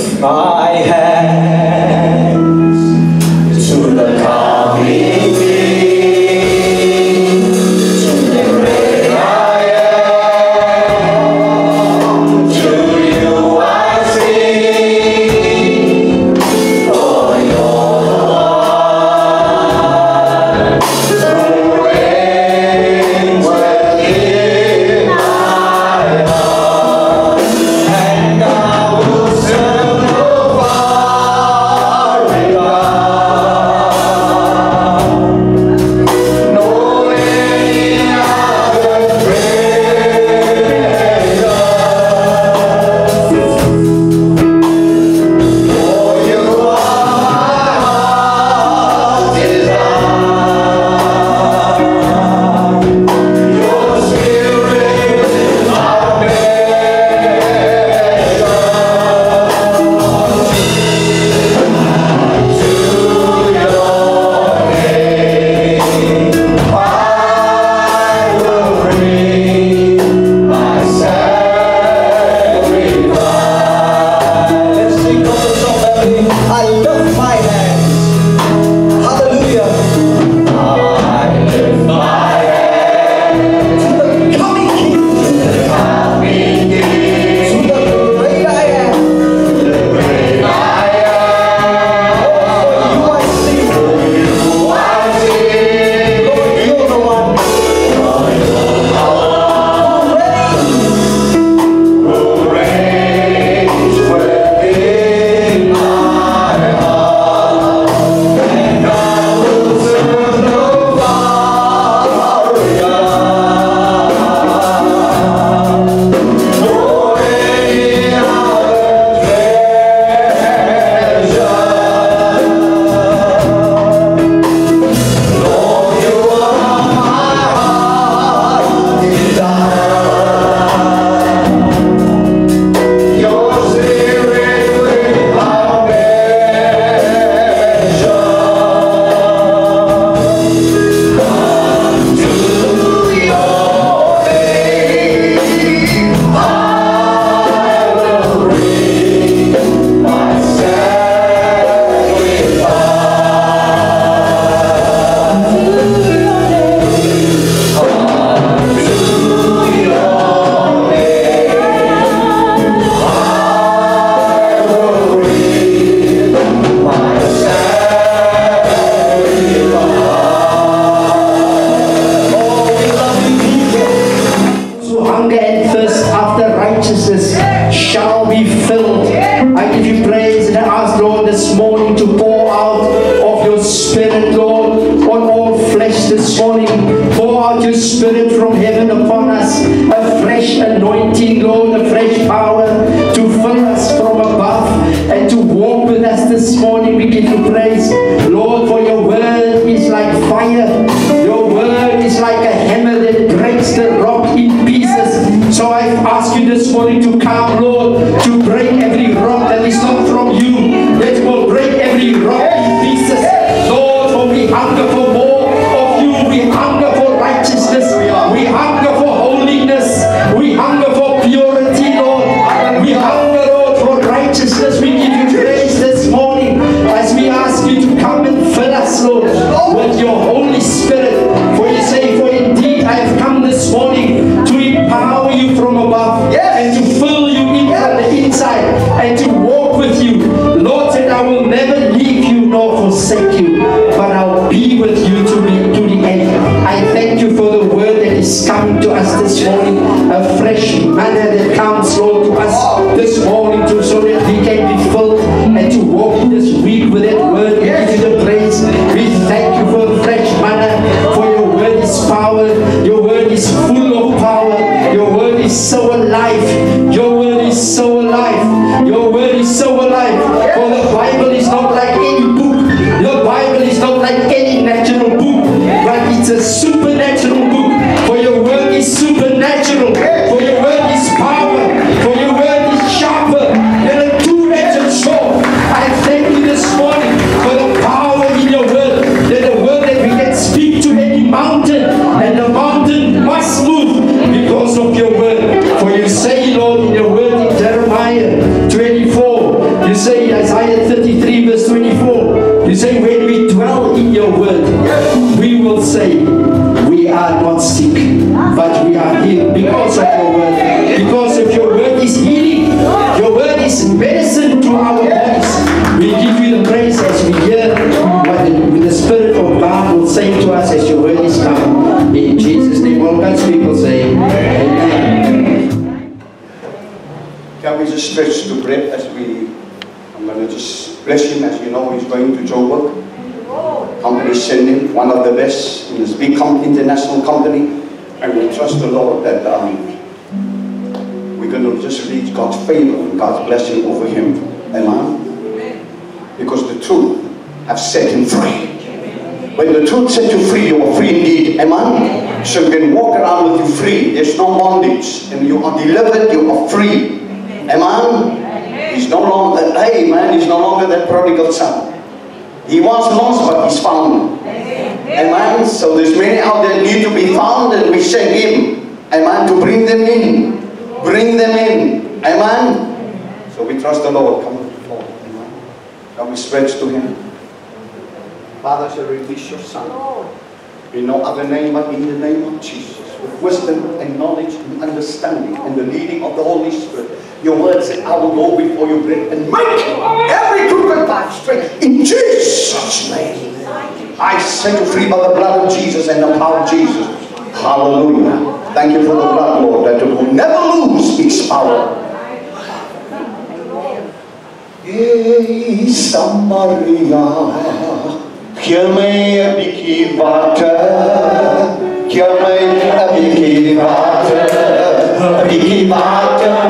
lift my hands to the coming King, to the great I am. To you I sing, for you're the one who reigns within my heart, and I will serve no foreign God, nor any other treasure. For you are my heart's desire. Your spirit is my measure. To your name I will bring my sacrifice. Let's sing the song, baby. I lift my hands. Hallelujah. I lift my hands to the coming King, to the coming King, to the great I am, to the great I am. Oh, for you I sing, for you I sing. Lord, you're the one, who reigns within my heart, and I will serve no foreign God, nor any other treasure. Lord, you are my heart's desire. Your spirit without measure. To your name I will bring my sacrifice. Who hunger and thirst after righteousness shall be filled. I give you praise and I ask, Lord, this morning to pour out of your spirit, Lord, on all flesh this morning. Pour out your spirit from heaven upon us, a fresh anointing, Lord, a fresh power to fill us from above and to walk with us this morning. We give you praise, Lord, for your word is like fire. Your word is like a hammer that breaks the rock in pieces. So I ask you this morning to come, Lord, to break every rock that is not from you, that will break You say, when we dwell in your word, we will say, we are not sick, but we are healed because of your word. Because of your word is healing. Your word is medicine to our bodies. We give you the praise as we hear what the Spirit of God will say to us as your word is come. In Jesus' name, all God's people say, amen. Can we just stretch to bread as I'm going to just bless him. As you know, he's going to Joburg. Company sending, one of the best in this big international company. And we trust the Lord that we're going to just reach God's favor and God's blessing over him. Amen. Because the truth have set him free. When the truth set you free, you are free indeed. Amen. So you can walk around with you free. There's no bondage. And you are delivered, you are free. Amen. He's no longer that, hey man, he's no longer that prodigal son. He was lost, but he's found. Amen. So there's many out there need to be found, and we send him. Amen. To bring them in. Bring them in. Amen. So we trust the Lord. Come on. Amen. Can we stretch to him? Father, shall release your son. In no other name but in the name of Jesus. With wisdom and knowledge and understanding and the leading of the Holy Spirit. Your word said, I will go before you and make every crooked path straight. In Jesus' name. I set you free by the blood of Jesus and the power of Jesus. Hallelujah. Thank you for the blood, Lord, that it will never lose its power. Hey, Samaria, hear me a big water. Hear me a big water. A big water.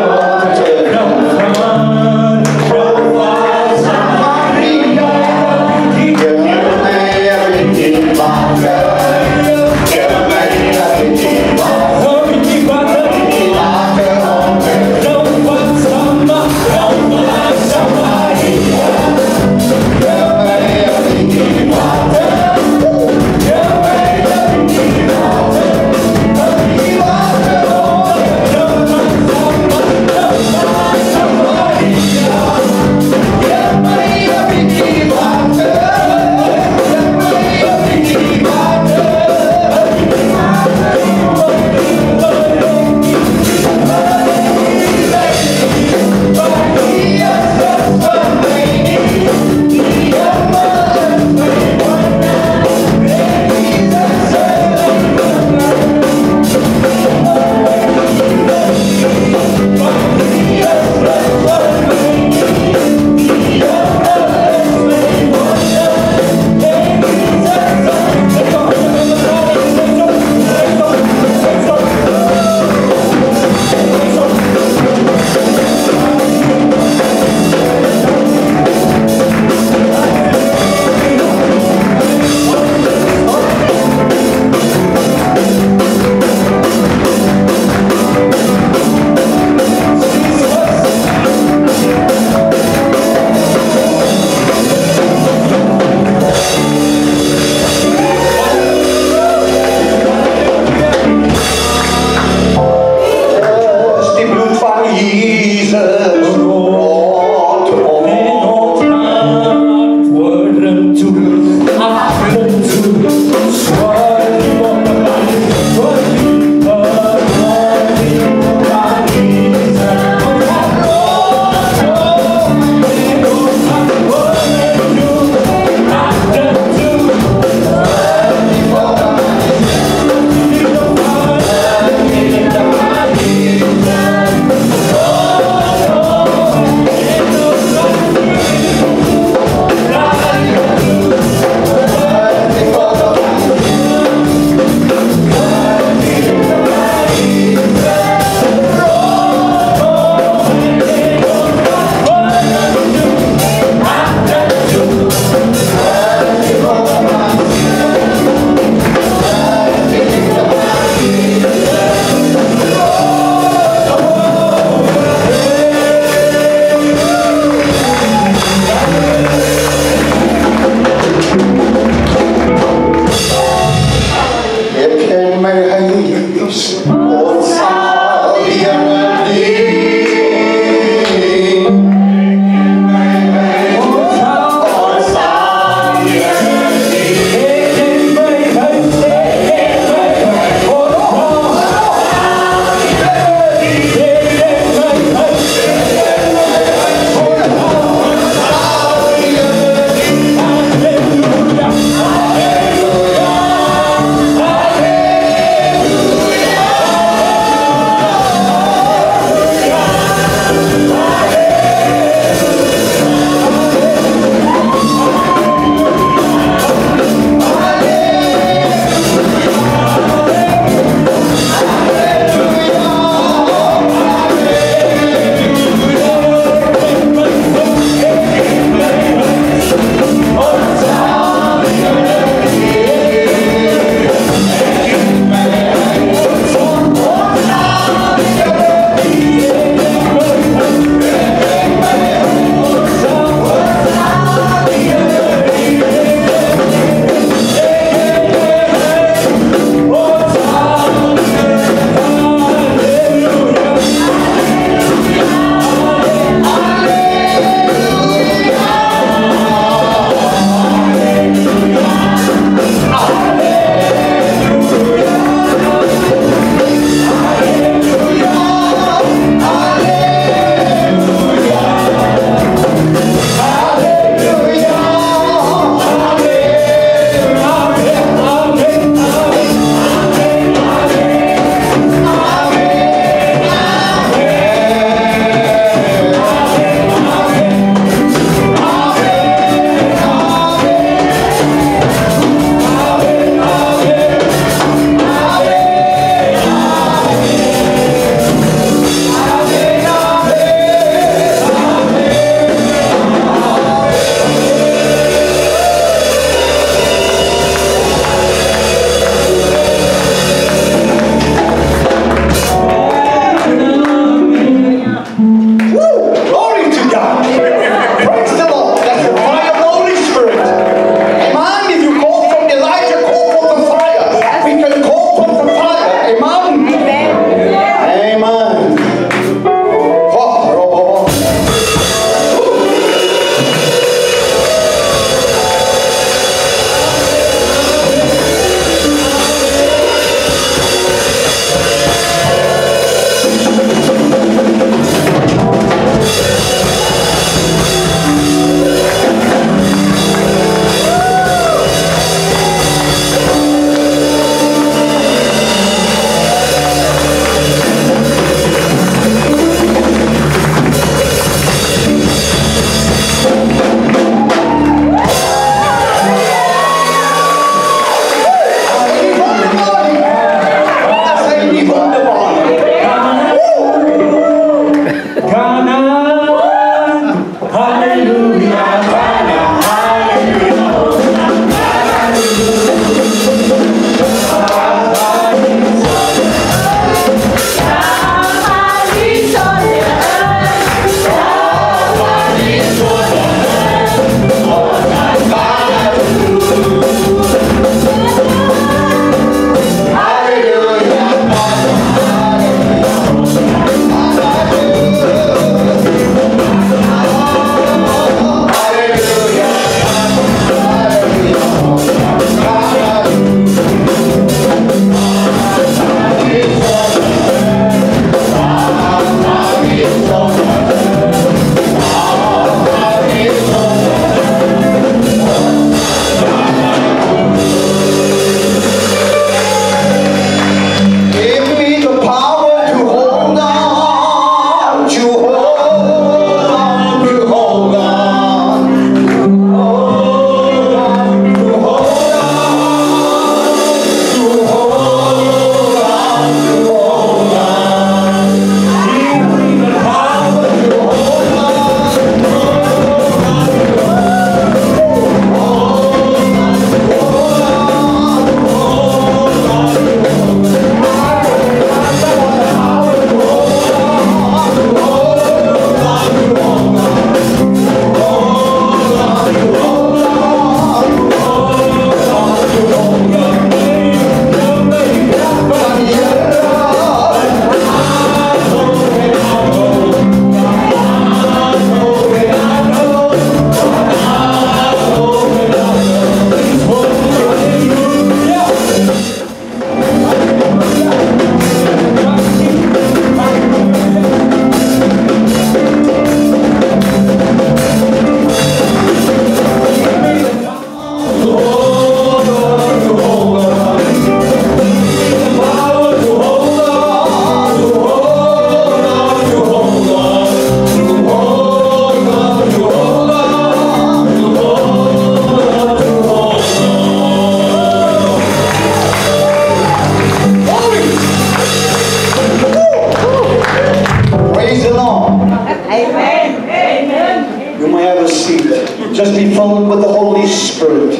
You may have a seat. Just be filled with the Holy Spirit.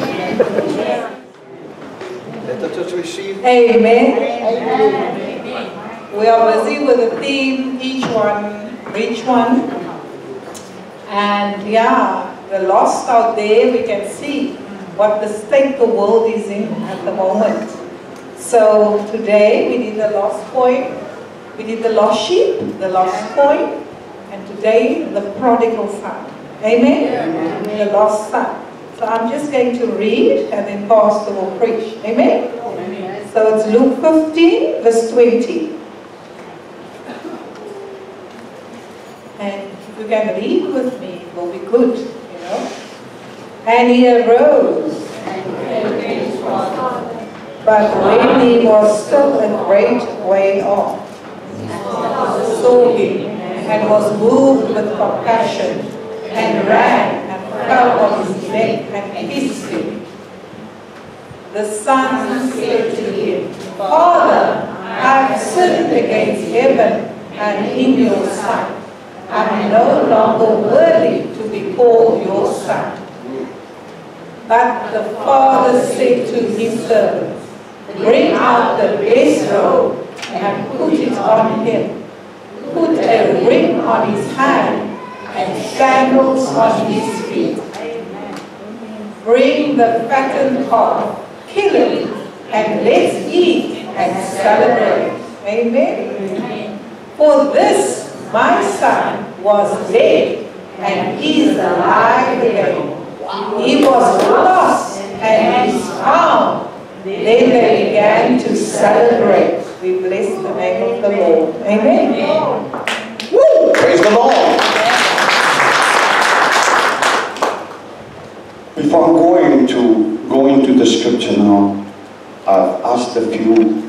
Let the church receive. Amen. We are busy with the theme, each one, reach one. And yeah, the lost out there, we can see what the state the world is in at the moment. So today we did the lost coin, we did the lost sheep, the lost coin, and today the prodigal son. Amen? Amen. The lost son. So I'm just going to read and then Pastor will preach. Amen? Amen. So it's Luke 15 verse 20. And if you can read with me, it will be good, you know. And he arose, but when he was still a great way off, saw him, and was moved with compassion, and ran and fell on his neck and kissed him. The son said to him, Father, I have sinned against heaven and in your sight. I am no longer worthy to be called your son. But the father said to his servants, bring out the best robe and put it on him. Put a ring on his hand and sandals on his feet. Bring the fattened calf, kill it, and let's eat and celebrate. Amen. For this my son was dead and is alive again. He was lost and is found. Then they began to celebrate. We bless the name of the Lord. Amen. Woo! Praise the Lord. Before I'm going to go into the scripture now, I've asked a few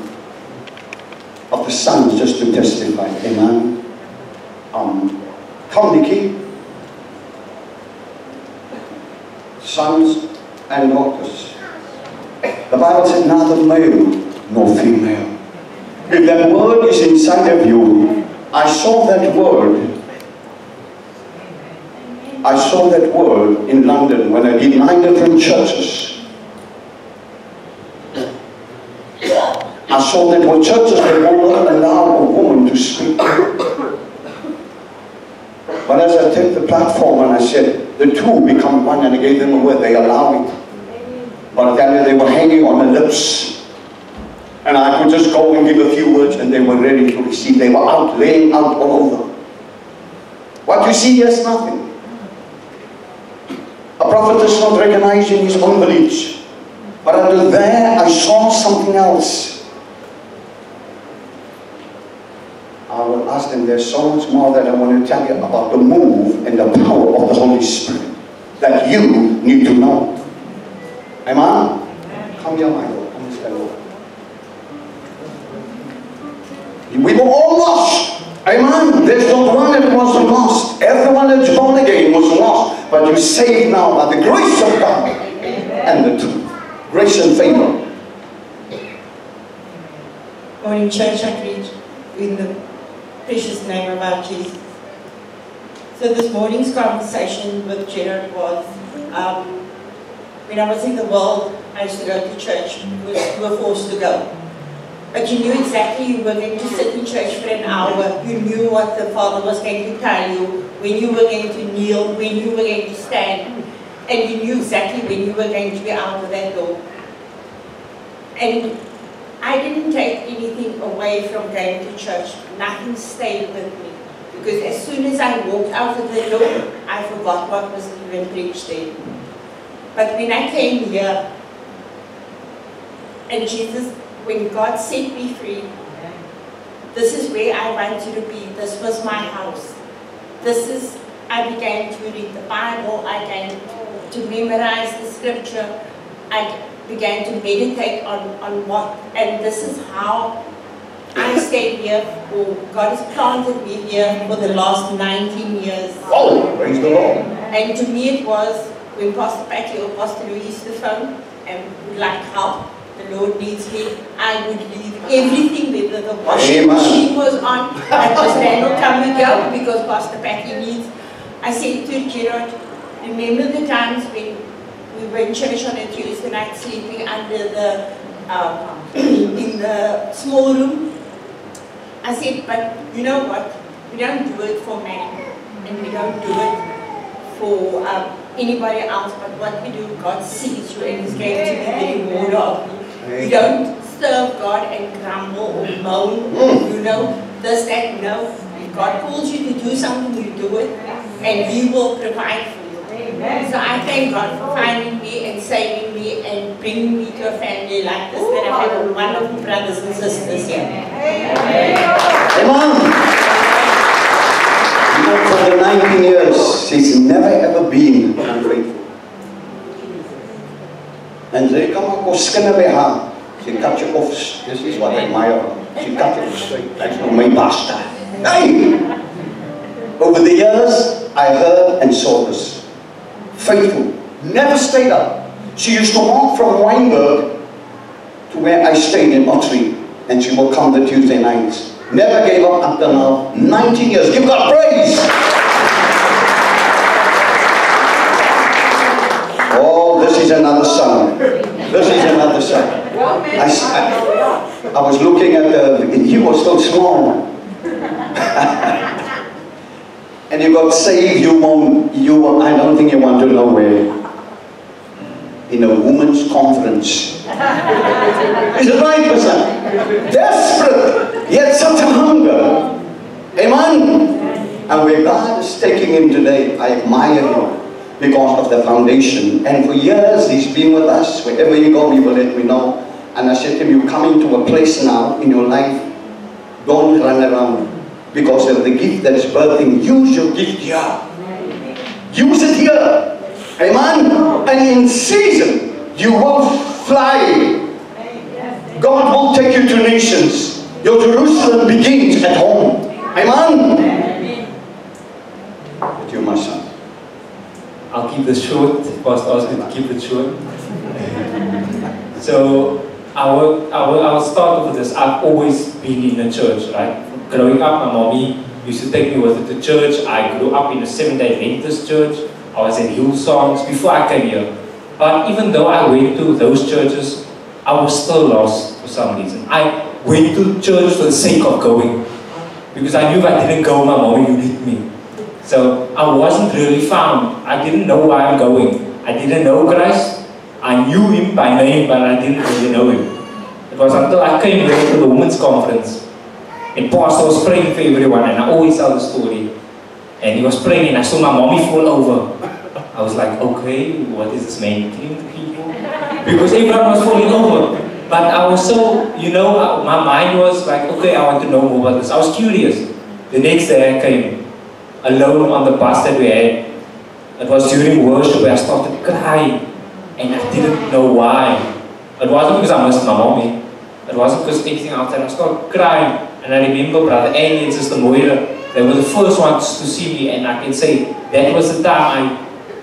of the sons just to testify. Amen. Come, Nikki. Sons and daughters. The Bible said neither male nor female. If that word is inside of you, I saw that word in London when I did 9 different churches. I saw that were churches that will not allow a woman to speak. But as I took the platform and I said, the two become one, and I gave them a word, they allow it. But then they were hanging on the lips. And I could just go and give a few words and they were ready to receive. They were out, laying out all over. What you see here is nothing. A prophet is not recognizing his own beliefs. But under there, I saw something else. I will ask them, there's so much more that I want to tell you about the move and the power of the Holy Spirit that you need to know. Amen? Come here, Michael. Come stand over. We were all lost. Amen? There's not one that wasn't lost. Everyone that's born again was lost. But you're saved now by the grace of God and the truth. Grace and favor. Morning, church. I preach in the precious name of our Jesus. So this morning's conversation with Gerard was, when I was in the world, I used to go to church because you were forced to go. But you knew exactly you were going to sit in church for an hour. You knew what the Father was going to tell you, when you were going to kneel, when you were going to stand. And you knew exactly when you were going to be out of that door. And I didn't take anything away from going to church. Nothing stayed with me. Because as soon as I walked out of the door, I forgot what was even preached there. But when I came here, and Jesus, when God set me free, this is where I want you to be. This was my house. I began to read the Bible. I began to memorize the scripture. I began to meditate on what, and this is how I stayed here, or God has planted me here for the last 19 years. Oh, praise the Lord. And to me it was, when Pastor Patty or Pastor Louise the phone and would like help, the Lord needs me, I would leave everything, whether the washing machine was on, and Pastor Daniel come and go, because Pastor Patty needs I said to Gerard, remember the times when we were in church on a Tuesday night sleeping under the, in the small room? I said, but you know what? We don't do it for man, and we don't do it for anybody else, but what we do, God sees you and He's going to be the rewarder of you. You don't serve God and grumble or moan, you know, this, that, no. If God calls you to do something, you do it, and He will provide for you. So I thank God for finding me and saving me and bringing me to a family like this, that I have wonderful brothers and sisters here. Amen. You know, for the 19 years, she's never ever been unfaithful. And they come up with skin of her. She cut you off. This is what I admire her. She cut you off straight. That's not my pastor. Hey! Over the years, I heard and saw this. Faithful. Never stayed up. She used to walk from Weinberg to where I stayed in Oxley. And she will come the Tuesday nights. Never gave up until now. 19 years. Give God praise! Oh, this is another son. This is another son. I was looking at he was so small. And you got saved, I don't think you want to know where. In a women's conference. Is it right, person? Desperate, yet such a hunger. Amen? And where God is taking him today, I admire him because of the foundation. And for years, he's been with us. Wherever you go, he will let me know. And I said to him, you're coming to a place now in your life, don't run around. Because of the gift that is birthing, use your gift here. Use it here. Amen? And in season, you will fly. God will take you to nations. Your Jerusalem begins at home. Amen? But you, my son. I'll keep this short. Pastor asked me to keep it short. So, I'll start with this. I've always been in the church, right? Growing up, my mommy used to take me with her to church. I grew up in a Seventh-day Adventist church. I was in Hillsongs before I came here. But even though I went to those churches, I was still lost for some reason. I went to church for the sake of going. Because I knew if I didn't go, my mommy would beat me. So I wasn't really found. I didn't know why I'm going. I didn't know Christ. I knew him by name, but I didn't really know him. It was until I came here to the women's conference. And Pastor was praying for everyone, and I always tell the story. And he was praying, and I saw my mommy fall over. I was like, okay, what is this man killing the people? Because everyone was falling over. But I was so, you know, my mind was like, okay, I want to know more about this. I was curious. The next day I came, alone on the bus that we had. It was during worship where I started crying. And I didn't know why. It wasn't because I missed my mommy. It wasn't because anything else. And I started crying. And I remember Brother Andy and Sister Moira, they were the first ones to see me, and I can say that was the time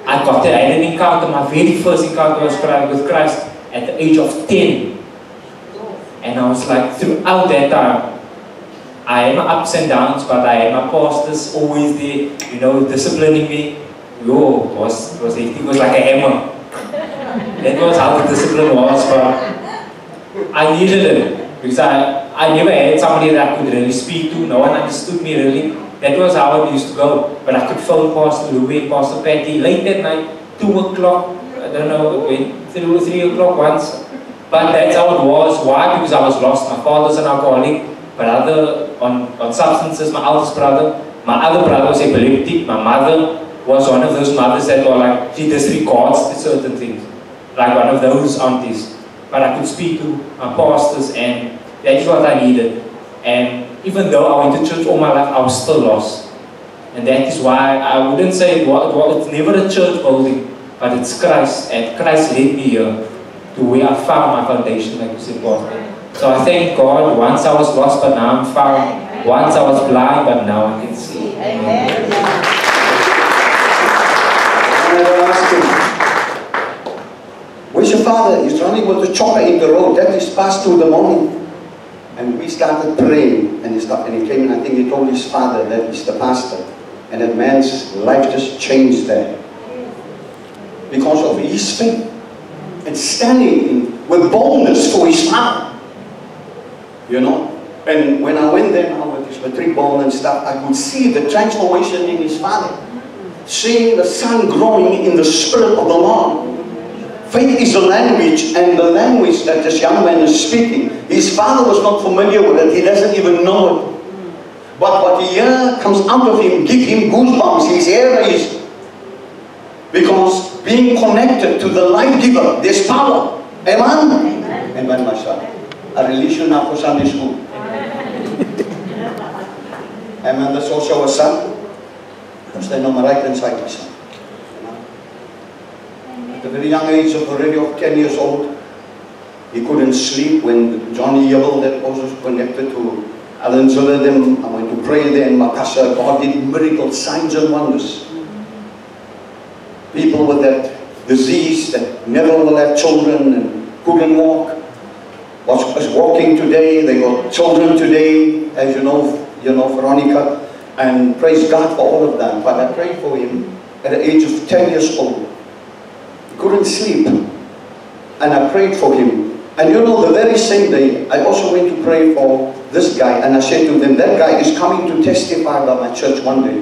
I got there. I had an encounter, my very first encounter was with Christ at the age of 10. And I was like, throughout that time, I had my ups and downs, but I had my pastors always there, you know, disciplining me. It was like a hammer. That was how the discipline was, but I needed it. Because I never had somebody that I could really speak to. No one understood me really. That was how it used to go. But I could phone Pastor Louis, Pastor Patty, late at night, 2 o'clock, I don't know, 3 o'clock once. But that's how it was. Why? Because I was lost. My father's an alcoholic, brother on substances, my eldest brother. My other brother was epileptic. My mother was one of those mothers that were like, she disregards to certain things. Like one of those aunties. But I could speak to my pastors, and that's what I needed. And even though I went to church all my life, I was still lost. And that is why I wouldn't say it's never a church building, but it's Christ. And Christ led me here to where I found my foundation, like you said, Pastor. So I thank God. Once I was lost, but now I'm found. Once I was blind, but now I can see. Amen. Where's your father? He's running with the chopper in the road. That is past 2 in the morning. And we started praying. And he came in. I think he told his father that he's the pastor. And that man's life just changed there. Because of his faith. And standing with boldness for his father. You know. And when I went there now with his matric ball and stuff, I could see the transformation in his father. Seeing the son growing in the spirit of the Lord. Faith is a language, and the language that this young man is speaking, his father was not familiar with it, he doesn't even know it. But what he hears comes out of him, give him goosebumps, his hair raised. Because being connected to the life giver, there's power. Amen? Amen, my son. I release you now for Sunday school. Amen, that's also a son. Stand on my right hand side, my son. At a very young age of already of 10 years old, he couldn't sleep when Johnny Yabble, that was connected to Alan Zulladem. I went to pray there in Makassar. God did miracles, signs and wonders. People with that disease that never will have children and couldn't walk, was walking today. They got children today, as you know, Veronica. And praise God for all of that. But I prayed for him at the age of 10 years old. He couldn't sleep. And I prayed for him. And you know, the very same day, I also went to pray for this guy. And I said to them, that guy is coming to testify about my church one day.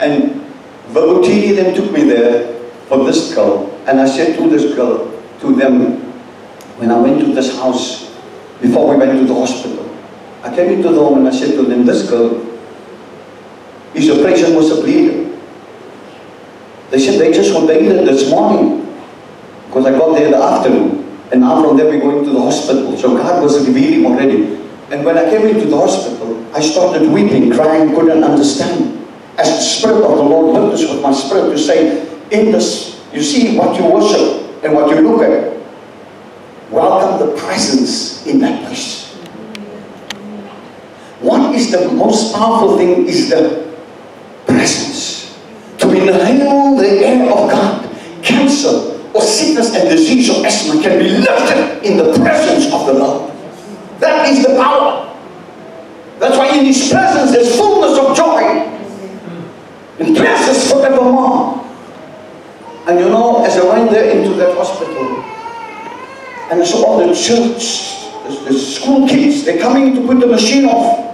And Vabutini then took me there for this girl. And I said to this girl, to them, when I went to this house, before we went to the hospital, I came into the home and I said to them, this girl, his operation was a bleeder. They said they just ordained it this morning. Because I got there in the afternoon. And now from there we're going to the hospital. So God was revealing already. And when I came into the hospital, I started weeping, crying, couldn't understand. As the Spirit of the Lord witnessed with my spirit to say, in this, you see what you worship and what you look at. Welcome the presence in that place. What is the most powerful thing is the presence. To inhale the air of God. Cancer or sickness and disease or asthma can be lifted in the presence of the Lord. That is the power. That's why in His presence there's fullness of joy. And blesses forevermore. And you know, as I went there into that hospital, and I saw all the church, the school kids, they're coming to put the machine off.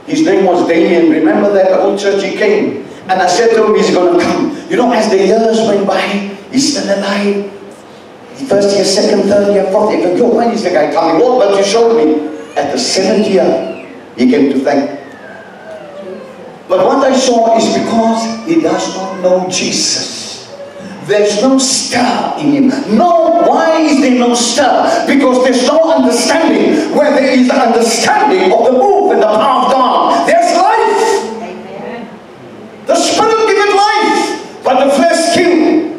His name was Damien. Remember that old church he came? And I said to him, he's going to come. You know, as the years went by, he's still alive. First year, second, third year, fourth year. Yo, when is the guy coming? Lord, but you showed me. At the 7th year, he came to thank. But what I saw is because he does not know Jesus. There's no stir in him. No, why is there no stir? Because there's no understanding. Where there is the understanding of the move and the power of God, there's life. Amen. The Spirit giveth life, but the flesh kills.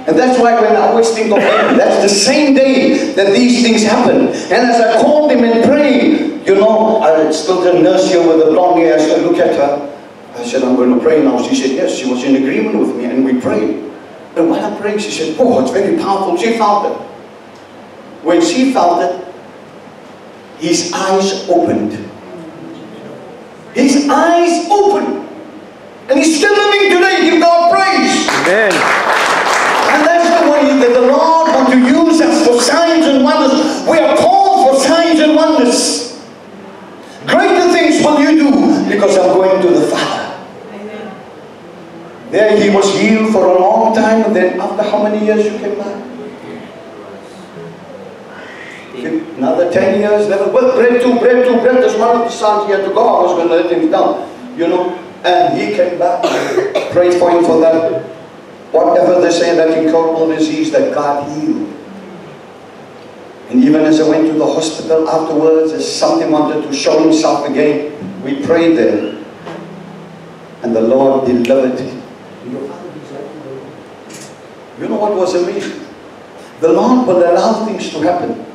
And that's why when I always think of him, that's the same day that these things happen. And as I called him and prayed, you know, I still the nurse here with the blonde hair, I said, look at her. I said, I'm going to pray now. She said, yes, she was in agreement with me, and we prayed. And while I prayed, she said, oh, it's very powerful. She felt it. When she felt it, his eyes opened. His eyes opened. And he's still living today. Give God praise. Amen. And that's the way that the Lord wants to use us for signs and wonders. We are called for signs and wonders. Greater things will you do because I'm going to the Father. There he was healed for a long time, and then after how many years you came back? Another 10 years, well, bread. There's one of the sons he had to go. I was going to let him down, you know. And he came back, prayed for him for that. Whatever they say, that incurable disease that God healed. And even as I went to the hospital afterwards, as something wanted to show himself again, we prayed there. And the Lord delivered him. You know what was amazing? The Lord will allow things to happen.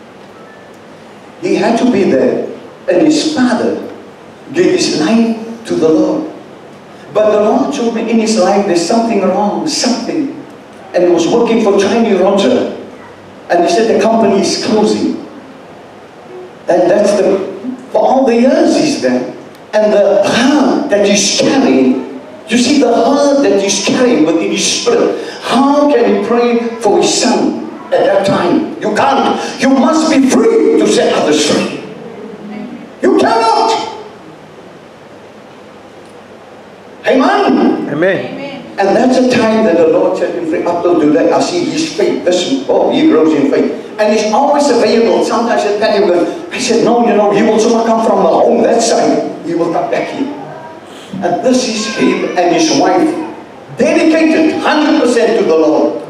He had to be there, and his father gave his life to the Lord. But the Lord showed me in his life there's something wrong, something. And he was working for Tiny Roger. And he said the company is closing. And that's for all the years he's there. And the heart that he's carrying You see the hurt that he's carrying within his spirit. How can he pray for his son at that time? You can't. You must be free to set others free. You cannot. Amen. Amen. And that's the time that the Lord set him free. Up till today, I see his faith. He grows in faith. And he's always available. Sometimes I tell him, I said, no, he will soon come from the home that side. He will come back here. And this is him and his wife, dedicated 100% to the Lord.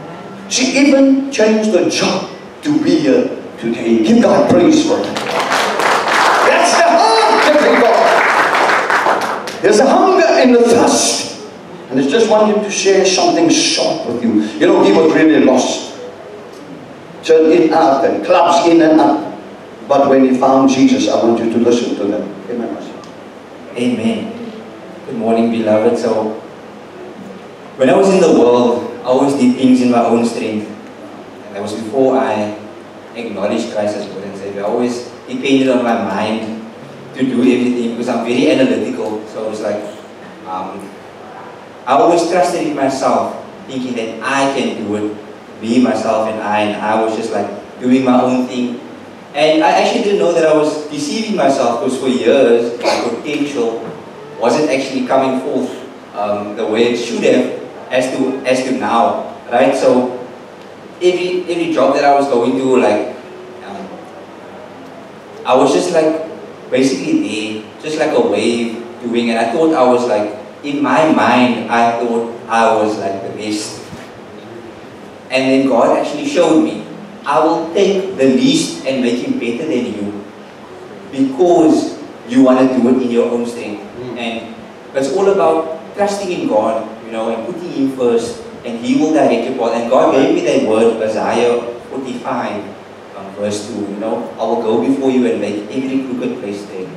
She even changed the job to be here today. Give God praise for it. That's the heart that we got. There's a hunger and a thirst. And I just wanted to share something short with you. He was really lost. Turned in out and clubs in and out. But when he found Jesus, I want you to listen to them. Amen. Amen. Good morning, beloved. So, when I was in the world, I always did things in my own strength. And that was before I acknowledged Christ as Lord and Savior. I always depended on my mind to do everything because I'm very analytical. So I was like, I always trusted in myself, thinking that I can do it, be myself and I was just like doing my own thing. And I actually didn't know that I was deceiving myself because for years my potential wasn't actually coming forth the way it should have as to now, right? So every job that I was going to, like, I was just like basically there, just like a wave doing, and I thought I was like, in my mind, I thought I was like the best. And then God actually showed me, I will take the least and make him better than you because you want to do it in your own strength. And it's all about trusting in God, and putting him first, and he will direct your path. And God gave me that word, Isaiah 45, verse 2, I will go before you and make every crooked place straight.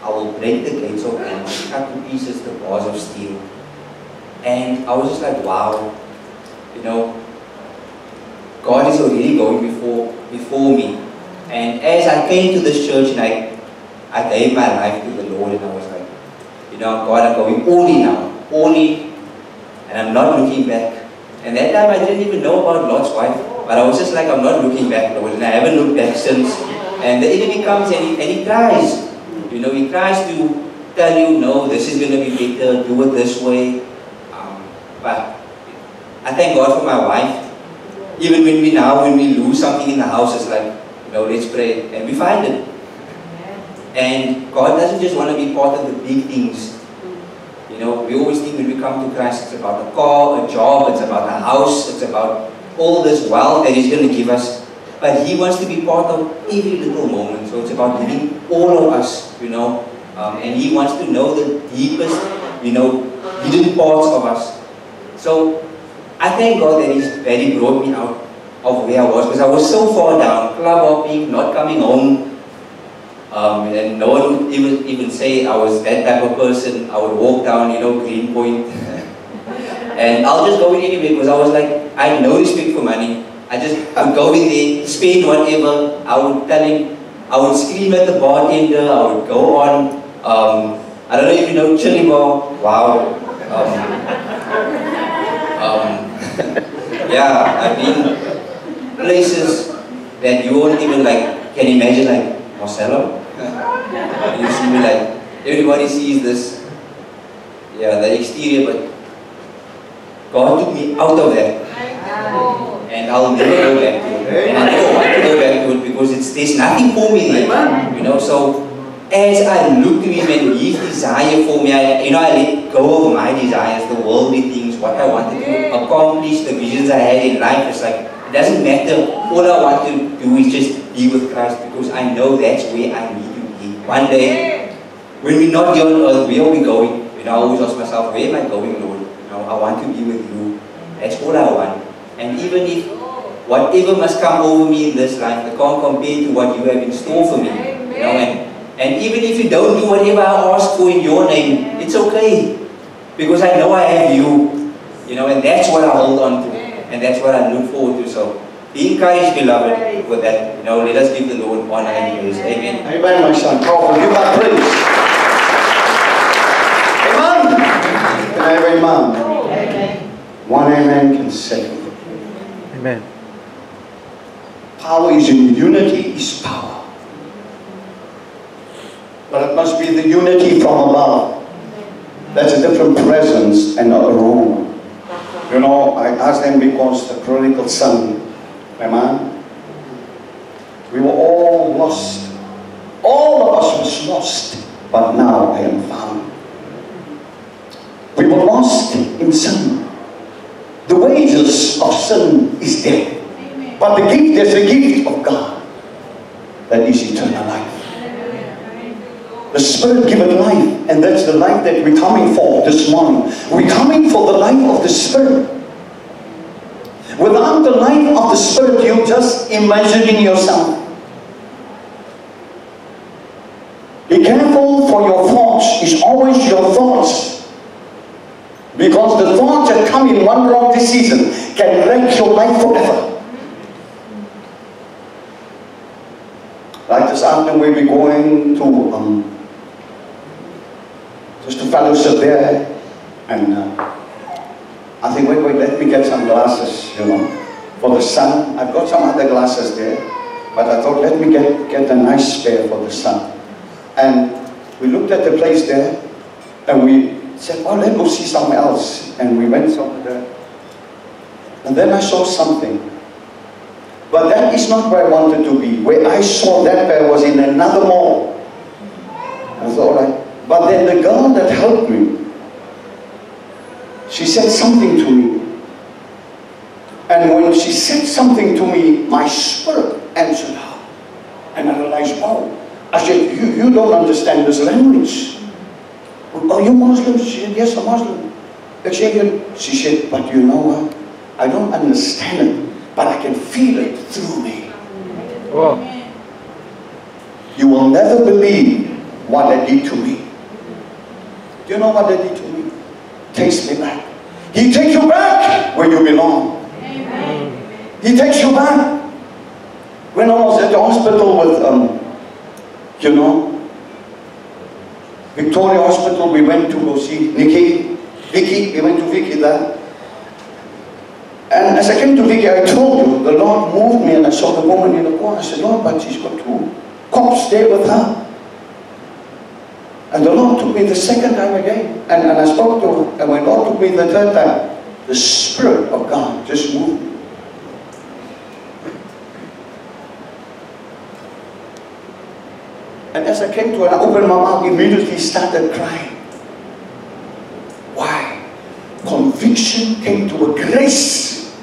I will break the gates of bronze, cut to pieces the bars of steel. And I was just like, wow, God is already going before me. And as I came to this church and I gave my life to the Lord, and I was like, God, I'm going all in now, all in, and I'm not looking back. And that time I didn't even know about Lot's wife, but I was just like, I'm not looking back, Lord, and I haven't looked back since. And the enemy comes and he tries, he tries to tell you, no, this is going to be better, do it this way. But I thank God for my wife. Even when we lose something in the house, it's like, let's pray, and we find it. And God doesn't just want to be part of the big things. We always think when we come to Christ, it's about a car, a job, it's about a house, it's about all this wealth that he's going to give us. But he wants to be part of every little moment. So it's about giving all of us, and he wants to know the deepest, hidden parts of us. So I thank God that he brought me out of where I was, because I was so far down, club hopping, not coming home, and no one would even say I was that type of person. I would walk down, Greenpoint, and I'll just go in anyway, because I was like, I had no respect for money. I would go in there, spend whatever. I would tell him, I would scream at the bartender, I would go on, I don't know if you know Chili Bar, wow. Yeah, I've been places that you won't even can imagine, like Marcelo. And you see me everybody sees this, the exterior, but God took me out of that. And I'll never go back to it. And I never want to go back to it because there's nothing for me there. So as I look to him and his desire for me, I let go of my desires, the worldly things, what I wanted to accomplish, the visions I had in life. It's like, it doesn't matter. All I want to do is just be with Christ, because I know that's where I need to be. One day, when we're not here on earth, where are we going? I always ask myself, where am I going, Lord? I want to be with you. That's all I want. And even if whatever must come over me in this life, I can't compare to what you have in store for me. And even if you don't do whatever I ask for in your name, it's okay. Because I know I have you. And that's what I hold on to. And that's what I look forward to. So be encouraged, beloved, with that. Let us give the Lord honor and praise. Amen. Amen, my son. Powerful. Give God praise. Amen. have amen? Amen. One amen can set you free. Amen. Power is in unity, is power. But it must be the unity from above. That's a different presence and not a aroma. You know, I asked them because the prodigal son, my man, we were all lost. All of us was lost, but now I am found. We were lost in sin. The wages of sin is death. But the gift is the gift of God. That is eternal life. The Spirit giveth life, and that's the life that we're coming for this morning. We're coming for the life of the Spirit. Without the life of the Spirit, you're just imagining yourself. Be careful, for your thoughts is always your thoughts. Because the thoughts that come in one wrong decision can wreck your life forever. Like this afternoon we'll be going to just to fellowship there, and I think wait, let me get some glasses, you know, for the sun. I've got some other glasses there, but I thought let me get a nice pair for the sun. And we looked at the place there, and we said, oh, let's go see somewhere else. And we went somewhere there, and then I saw something. But that is not where I wanted to be. Where I saw that pair was in another mall. I thought, all right. But then the girl that helped me, she said something to me. And when she said something to me, my spirit answered her. And I realized, wow. I said, you don't understand this language. Are you Muslim? She said, yes, I'm Muslim. She said, but you know what? I don't understand it, but I can feel it through me. Oh. You will never believe what they did to me. Do you know what they did to me? Takes me back. He takes you back where you belong. Amen. He takes you back. When I was at the hospital with, you know, Victoria Hospital, we went to go see Vicky, we went to Vicky there. And as I came to Vicky, I told you, the Lord moved me and I saw the woman in the corner. I said, Lord, but she's got two cops there with her. And the Lord took me the second time again. And I spoke to her. And when the Lord took me the third time, the Spirit of God just moved me. And as I came to her, I opened my mouth, immediately started crying. Why? Conviction came to her, grace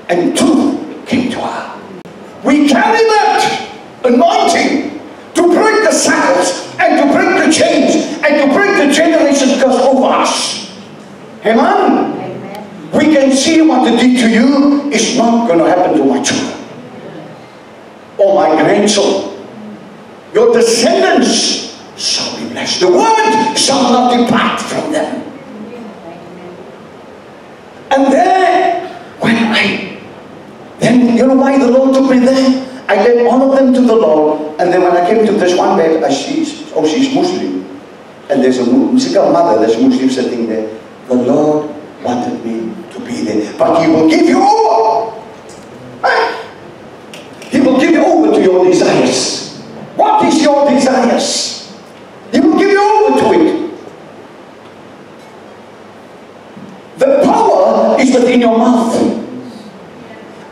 and truth came to her. We carry that anointing to break the shackles and to break the chains and to break the generations curse over us. Amen? Amen. We can see what they did to you is not going to happen to my children or my grandchildren. Your descendants shall be blessed. The word shall not depart from them. And then you know why the Lord took me there? I led all of them to the Lord, and then when I came to this one bed, I see, oh, she's Muslim. And there's a Muslim mother that's Muslim sitting there. The Lord wanted me to be there. But He will give you over. He will give you over to your desires. What is your desires? He will give you over to it. The power is within your mouth.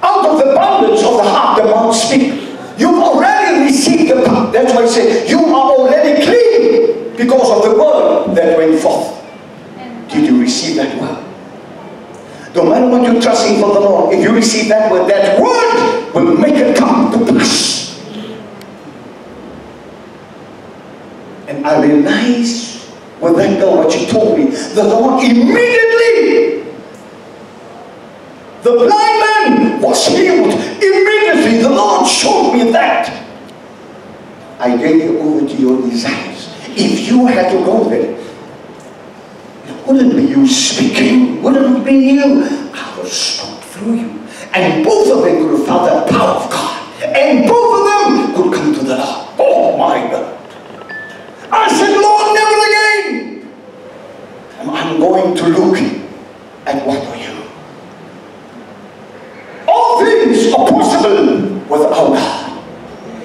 Out of the abundance of the heart, the mouth speaks. You've already received the power. That's why I say you are already clean because of the word that went forth. Did you receive that word? No matter what you're trusting for the Lord, if you receive that word will make it come to pass. And I realized with that girl what she told me, the Lord immediately, the blind man was healed. Immediately the Lord showed me that. I gave you over to your desires. If you had to go there, it wouldn't be you speaking, wouldn't it be you. I will speak through you. And both of them could have felt the power of God. And both of them could come to the Lord. Oh my God. I said, Lord, never again. I'm going going to look at what are you. All things are possible with our God.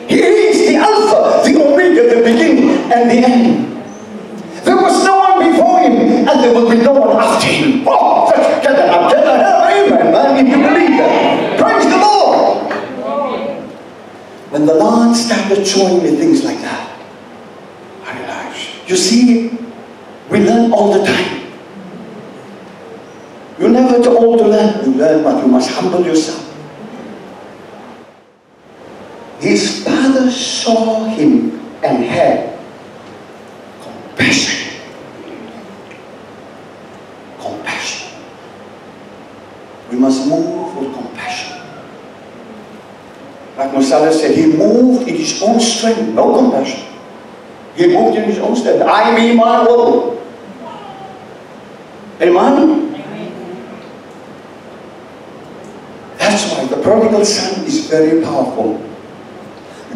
He is the Alpha, the Omega, the beginning and the end. There was no one before him, and there will be no one after him. Oh, get that up, get that up. Amen, man, if you believe that. Praise the Lord. When the Lord started showing me things like that, I realized, you see, we learn all the time. You're never too old to learn. You learn, but you must humble yourself. His father saw him and had compassion. Compassion. We must move with compassion. Like Mosiah said, he moved in his own strength, no compassion. He moved in his own strength. I mean my will. Amen? That's why the prodigal son is very powerful.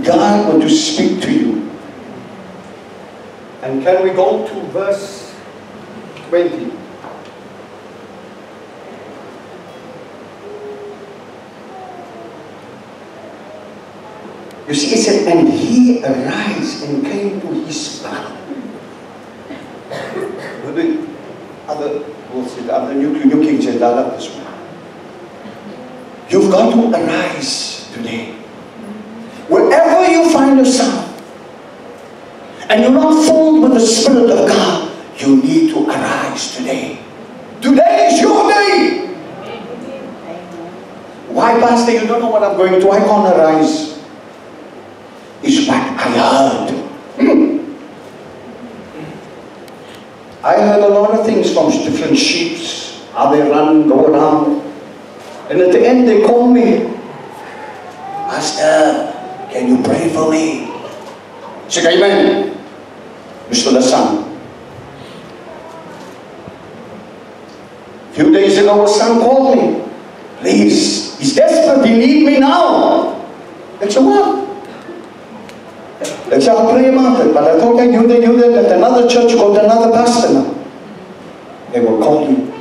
God wants to speak to you. And can we go to verse 20? You see, it said, and he arose and came to his father. The New King James, I love this one. You've got to arise today. Wherever you find yourself, and you're not filled with the Spirit of God, you need to arise today. Today is your day. Why, Pastor, you don't know what I'm going to? I can't arise. It's what I heard. I heard a lot of things from different sheep. How they run, go around. And at the end they call me, Pastor, can you pray for me? I said, amen. Mr. Lassan. A few days ago, a son called me. Please, he's desperate, he needs me now. I said, what? I said, I'll pray about it. But I thought I knew that at another church got another pastor now. They will call you.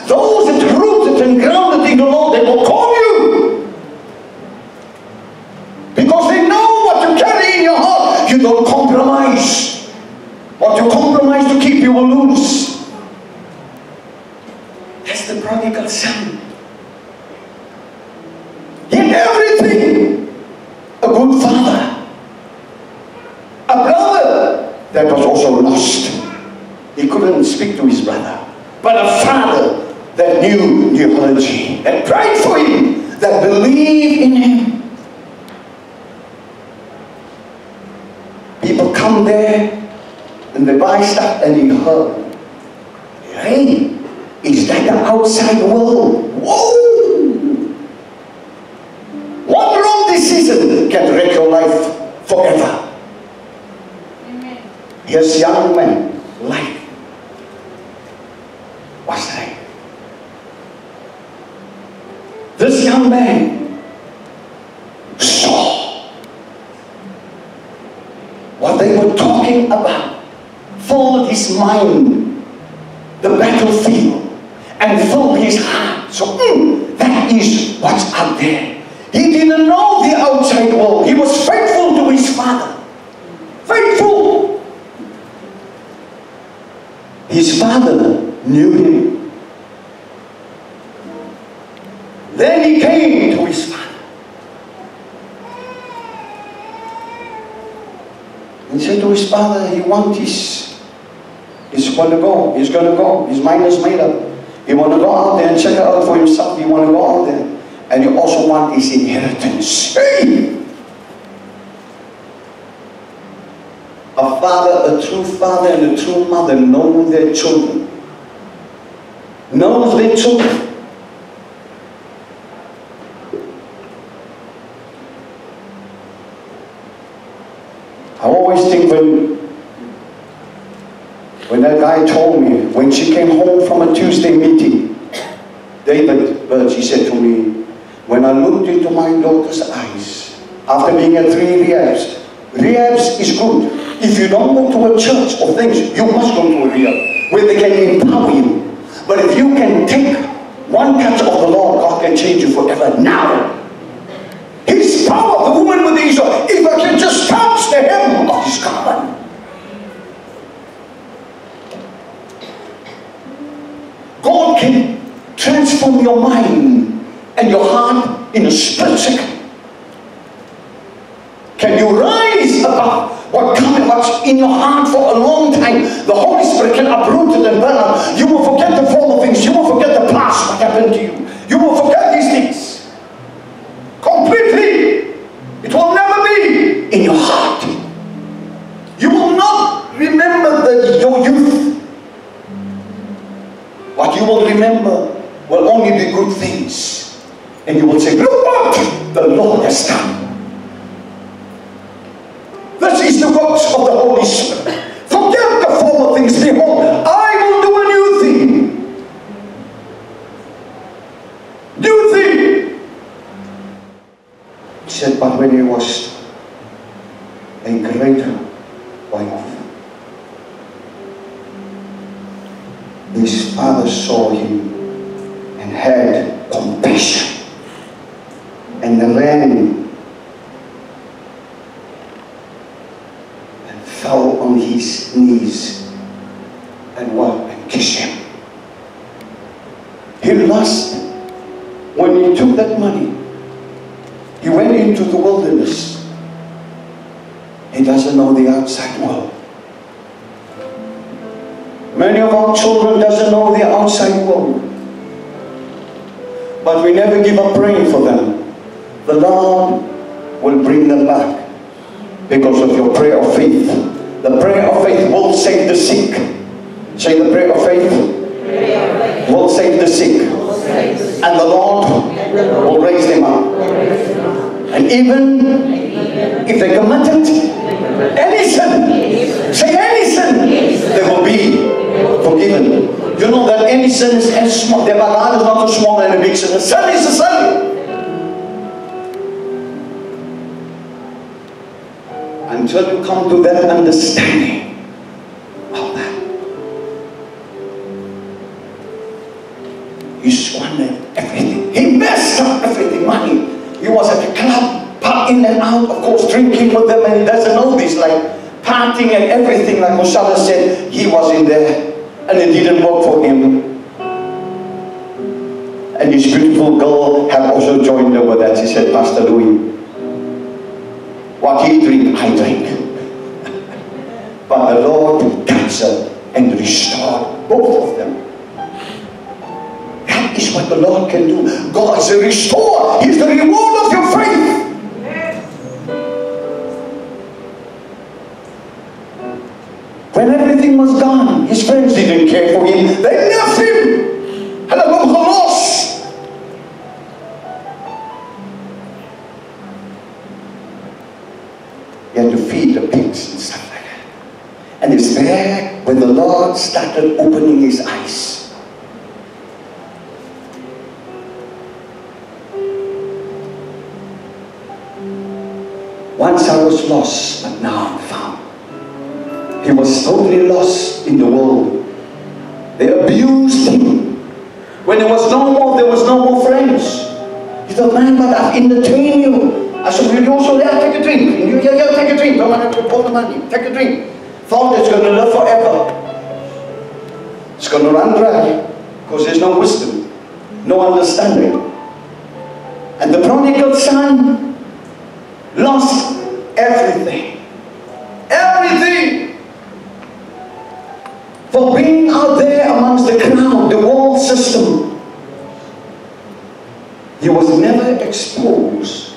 Those that are rooted and grounded in the Lord, they will call you. Because they know what you carry in your heart. You don't compromise. What you compromise to keep, you will lose. That's the prodigal son. He had everything. A good father. A brother that was also lost. He couldn't speak to his brother. But a father that knew theology, that prayed for him, that believed in him. People come there and they buy stuff and he heard, hey, is that the outside world? Whoa! One wrong decision can wreck your life forever. Amen. Here's young man, life. What's that? This young man saw what they were talking about, filled his mind, the battlefield, and filled his heart. So that is what's out there. He didn't know the outside world. He was faithful to his father. Faithful. His father knew him. Then he came to his father. He said to his father, he wants he's going to go. He's going to go. His mind is made up. He want to go out there and check it out for himself. He want to go out there. And he also want his inheritance. Hey! A father, a true father and a true mother know their children. Knows their children. I always think when that guy told me, when she came home from a Tuesday meeting, David Birch, he said to me, when I looked into my daughter's eyes, after being at 3 rehabs, rehabs is good. If you don't go to a church or things, you must go to a rehab, where they can empower you. But if you can take one touch of the Lord, God can change you forever now. His power, the woman with the issue, if I can just touch the hem of his garment. God can transform your mind and your heart in a split second. Can you rise above what's in your heart for a long time? The Holy Spirit can uproot it and burn out. You will forget the former things. You will forget the past, what happened to you. You will forget these things. Completely. It will never be in your heart. You will not remember your youth. What you will remember will only be good things. And you will say, look what the Lord has done. This is the works of the Holy Spirit. Forget the former things. Behold, I will do a new thing. New thing. He said, but when he was a greater way off, his father saw him and had compassion and ran and fell on his knees and kissed him. He lost when he took that money. He went into the wilderness. He doesn't know the outside world. Many of our children doesn't know the outside world. But we never give up praying for them. The Lord will bring them back because of your prayer of faith. The prayer of faith will save the sick. Say, the prayer of faith will save the sick. And the Lord will raise them up. And even if they committed any sin, say any sin, they will be forgiven. You know that any sin is as small. The banana is not too small than a big sin. A sin is a sin. Until you come to that understanding of that, he squandered everything. He messed up everything. Money. He was at the club, pub in and out, of course, drinking with them, and he doesn't know this, like partying and everything. Like Musala said, he was in there, and it didn't work for him. And his beautiful girl had also joined her with that. She said, Pastor Louis, what he drink, I drink. But the Lord cancelled and restored both of them. That is what the Lord can do. God is a restorer. He's the reward of your faith. When everything was gone, his friends didn't care for him. They left him. And I lost. He had to feed the pigs and stuff like that. And it's there when the Lord started opening his eyes. Once I was lost, but now I'm found. He was totally lost in the world. They abused him. When there was no more friends. He thought, man, but I've entertained you. I said, will you also take a drink? And you, yeah, take a drink. Don't want to pour the money. Take a drink. Thought it's going to live forever. It's going to run dry because there's no wisdom, no understanding. And the prodigal son lost everything. Everything. For being out there amongst the crowd, the world system. He was never exposed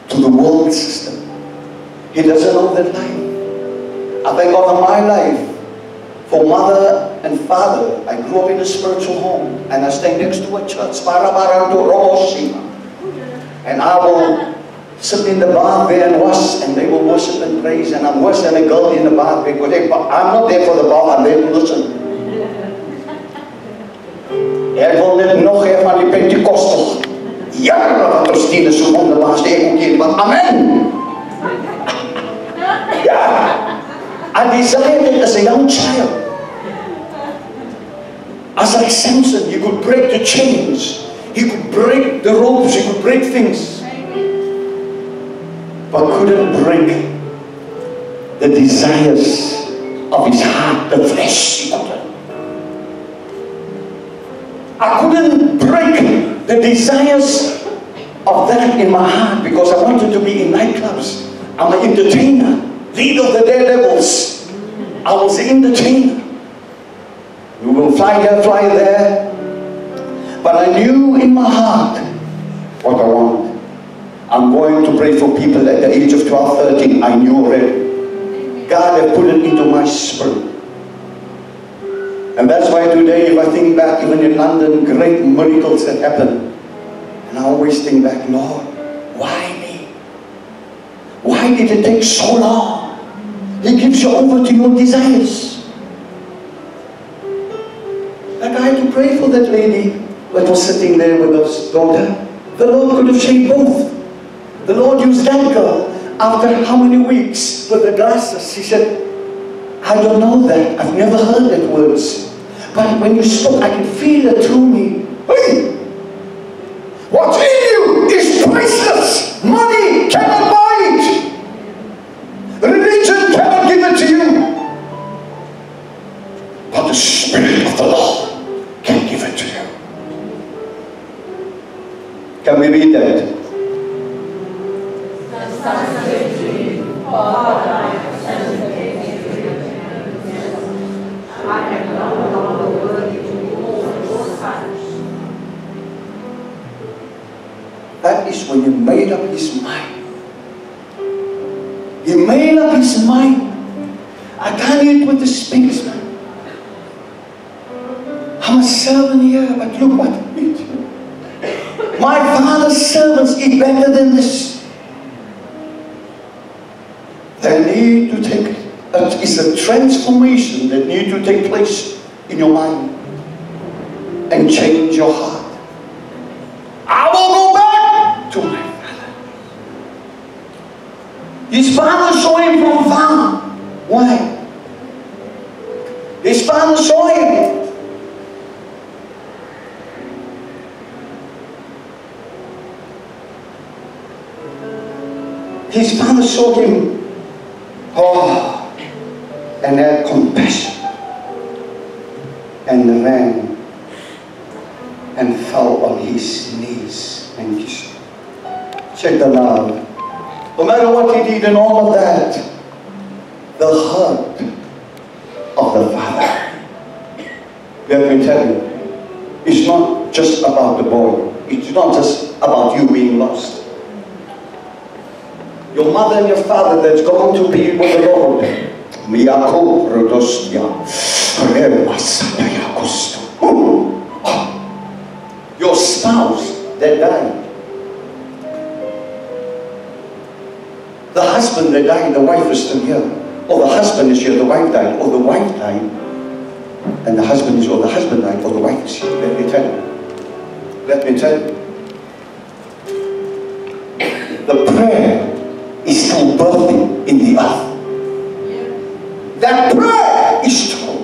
to the world system. He doesn't know that life. I thank God for my life. For mother and father, I grew up in a spiritual home. And I stay next to a church. And I will sit in the bath there and wash, and they will worship and praise, and I'm worse than a girl in the bath because I'm not there for the bath, I'm there to listen. Ek wil net nog hê van die Pentecostal. Jare wat ons dien is so wonderbaar, sê ek ook hier, want amen. Yeah. I desired it as a young child. As like Samson, he could break the chains. He could break the ropes. He could break things. But couldn't break the desires of his heart, the flesh. He couldn't. I couldn't break the desires of that in my heart because I wanted to be in nightclubs. I'm an entertainer, leader of the Daredevils. I was the entertainer. We will fly here, fly there. But I knew in my heart what I want. I'm going to pray for people at the age of 12, 13. I knew already. God had put it into my spirit. And that's why today, if I think back, even in London, great miracles that happened. And I always think back, Lord, why me? Why did it take so long? He gives you over to your desires. Like I had to pray for that lady that was sitting there with her daughter. The Lord could have saved both. The Lord used that girl after how many weeks with the glasses. She said, I don't know that. I've never heard that words. But when you spoke, I could feel it through me. Hey! What's in you is priceless. Money cannot buy it. Religion cannot give it to you. But the Spirit of the Lord can give it to you. Can we read that? That is when he made up his mind. He made up his mind. I can't eat with the pigs, man. I'm a servant here, but look what I eat. My father's servants eat better than this. They need to take, it's a transformation that needs to take place in your mind and change your heart. I will go back to my father. His father saw him from far. Why? His father saw him. His father saw him, and had compassion, and ran and fell on his knees and kissed him. Check the love. No matter what he did and all of that, the heart of the Father. Let me tell you, it's not just about the boy. It's not just about you being lost. Your mother and your father that's going to be with the Lord. Your spouse that died. The husband that died, the wife is still here. Or the husband is here, the wife died. Or the wife died, and the husband is here. Or the husband died, or the wife is here. Let me tell you. Let me tell you. The prayer is still birthing in the earth. That prayer is still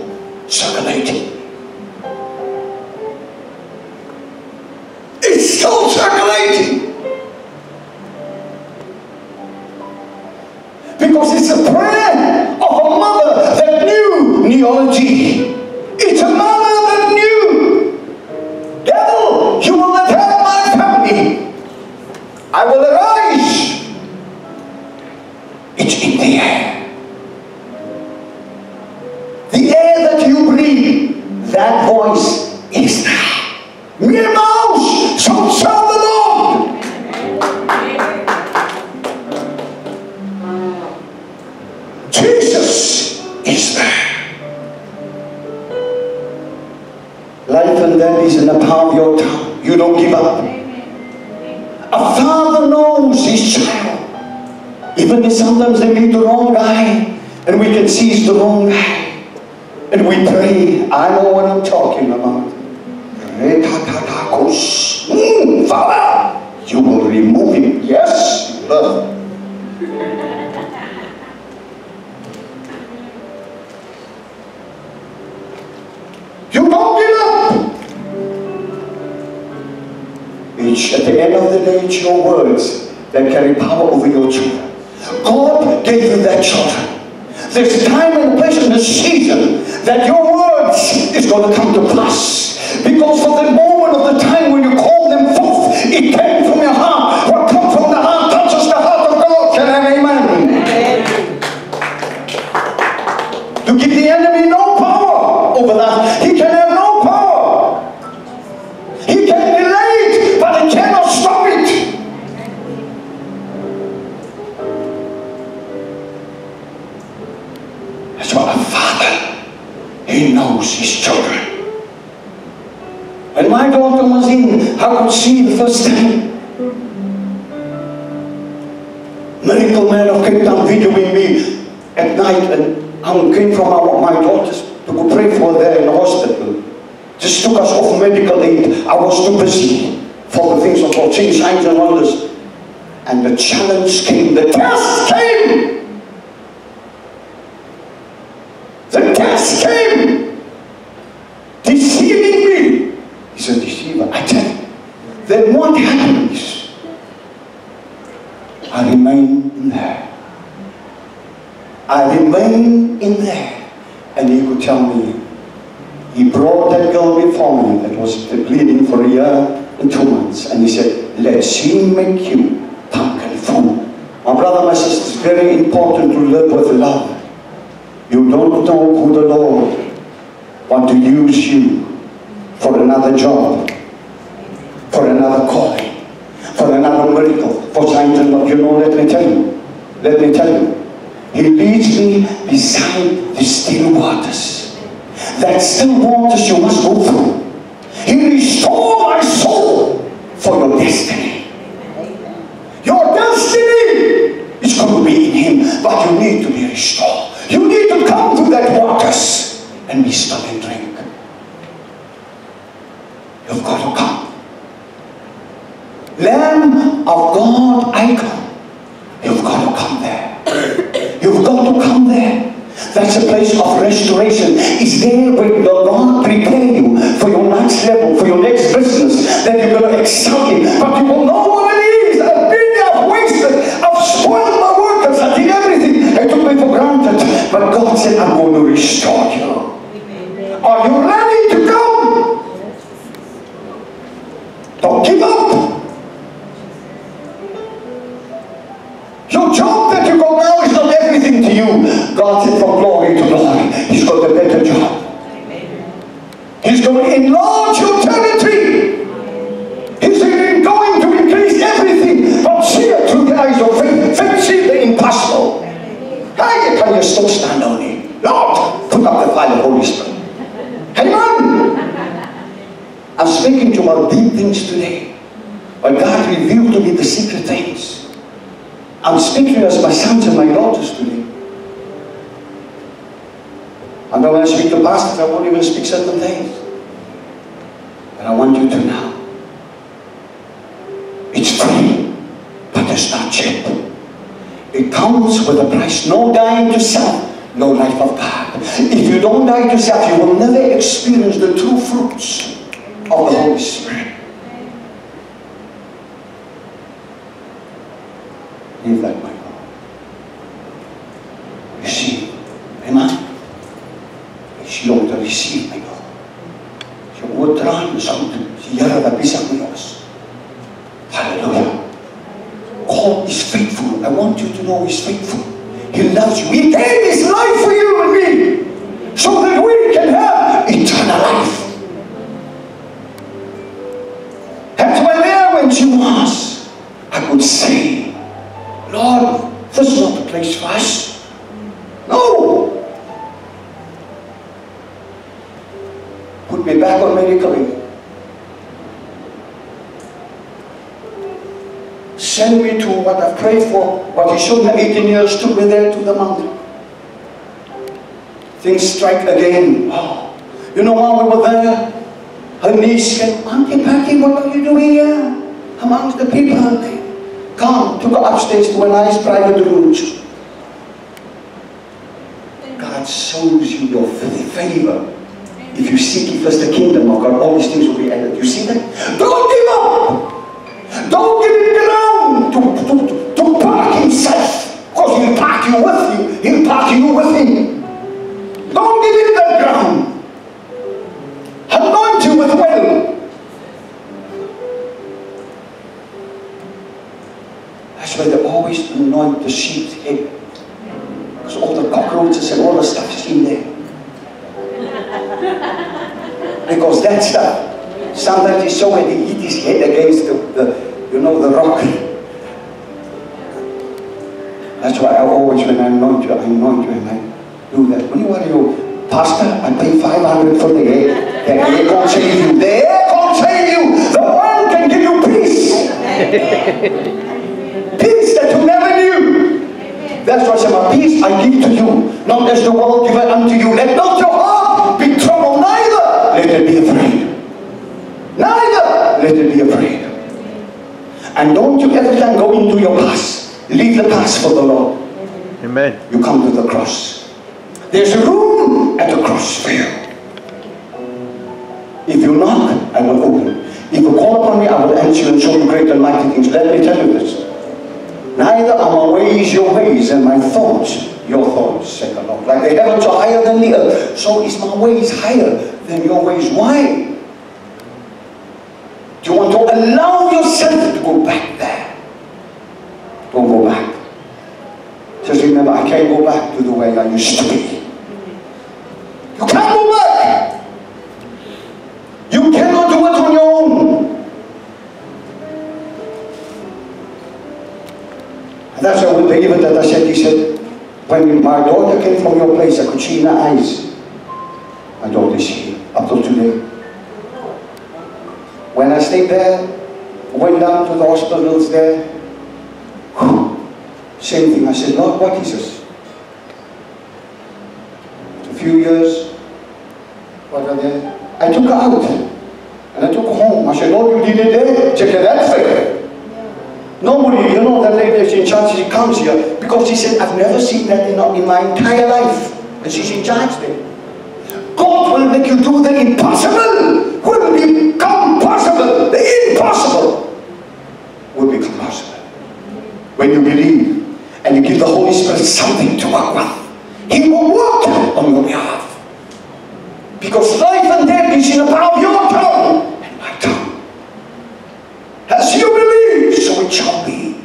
circulating. It's still circulating. Because it's a prayer of a mother that knew neology. It's a mother that knew, devil, you will attack my family. I will arise. It's in the air. The air that you breathe, that voice is there. Mere mouse shall serve the Lord. Jesus is there. Life and death is in the power of your tongue. You don't give up. A father knows his child. Even if sometimes they meet the wrong guy, and we can see it's the wrong guy. And we pray. I know what I'm talking about. Father, you will remove him. Yes, love. You don't give up. at the end of the day, it's your words that carry power over your children. God gave you that children. There's a time and a place and a season that your words is going to come to pass. Because for the moment of the time when you call them forth, it came from your heart. What comes from the heart touches the heart of God. Can I have amen? To give the enemy no power over that. He can have no power. He can delay it, but he cannot stop it. That's why a father, he knows his children. When my daughter was in, I could see the first time. Miracle Man of Cape Town videoing me at night, and I came from my daughters to go pray for her there in the hospital. Just took us off medical aid. I was too busy for the things of God, seeing signs and wonders. And the challenge came, the test came. The test came. Deceiving me. He's a deceiver. I tell you. Then what happens? I remain in there. I remain in there. And he could tell me, he brought that girl before me that was bleeding for a year and 2 months. And he said, let's see make you punk and fool. My brother, my sister, it's very important to live with love. You don't know who the Lord wants to use you for another job, for another calling, for another miracle, for signs and wonders. You know, let me tell you, he leads me beside the still waters. That still waters you must go through. He restored my soul for your destiny. Your destiny is going to be in him, but you need to be restored. You need to come through that waters and be still and drink. You've got to come. Lamb of God, I come. You've got to come there. You've got to come there. That's a place of restoration. It's there where God prepare you for your next level, for your next business, that you're going to excel in. But you will know what it is. I've been there, I've wasted, I've spoiled my workers, I did everything. I took me for granted. But God said, I'm going to restore you. Are you ready to come? Don't give up. Your job that you got now is not everything to you. God said from glory to glory. He's got a better job. He's going to enlarge your territory. He's going to increase everything. But see it through the eyes of faith. Faith sees the impossible. How can you still stand on it? Lord, put up the fire of the Holy Spirit. Amen. I'm speaking to about deep things today. When God revealed to me the secret things. I'm speaking to you as my sons and my daughters today. And when I speak to pastors, I won't even speak certain things. But I want you to know. It's free, but it's not cheap. It comes with a price. No dying to self, no life of God. If you don't die to self, you will never experience the true fruits of the Holy Spirit. Leave that, my God. Receive. Amen. Is jy om te receive, my God. Is jou oor traan is om te die Here wat besig met ons. Hallelujah. God is faithful. I want you to know He's faithful. He loves you. He gave His life for you and me so that we can have eternal life. That's why there when she was, I could say, Lord, this is not the place for us. No. Put me back on medical aid. Send me to what I've prayed for, what He showed me 18 years, took me there to the mountain. Things strike again. Oh. You know, while we were there, her niece came, Auntie Patty, what are you doing here? Amongst the people. Come, took her upstairs to a nice private room. God shows you your favor. If you seek ye first the kingdom of God, all these things will be added. You see that? Don't give up! That's where they always anoint the sheep's head. Because all the cockroaches and all the stuff is in there. Because that stuff, sometimes he's so when he hit his head against the rock. That's why I always, when I anoint you, and I do that. When you are your pastor, I pay 500 for the head. The head can't save you. The head can't save you. The one can give you peace. Peace that you never knew. That's why I say, my peace I give to you, not as the world give it unto you. Let not your heart be troubled, neither let it be afraid. Neither let it be afraid. And don't you every time go into your past. Leave the past for the Lord. Amen. You come to the cross. There's room at the cross for you. If you knock, I will open. If you call upon me, I will answer you and show you great and mighty things. Let me tell you this. Neither are my ways your ways, and my thoughts your thoughts, said the Lord. Like the heavens are higher than the earth, so is my ways higher than your ways. Why? Do you want to allow yourself to go back there? Don't go back. Just remember, I can't go back to the way I used to be. You can't go back. You cannot do it on your own. And that's why with David that I said, he said, when my daughter came from your place, I could see in her eyes. My daughter is here, up till today. When I stayed there, went down to the hospitals there, same thing. I said, Lord, what is this? A few years, what are they? I took her out, and I took her home. I said, Lord, you did it there? Check it that figure. Nobody, you know, that lady that's in charge, she comes here, because she said, I've never seen that in my entire life. And she's in charge there. God will make you do the impossible, will become possible. The impossible will become possible. When you believe, and you give the Holy Spirit something to work with, He will work on your behalf. Because life and death is in the power of your tongue and my tongue. As you believe, so it shall be.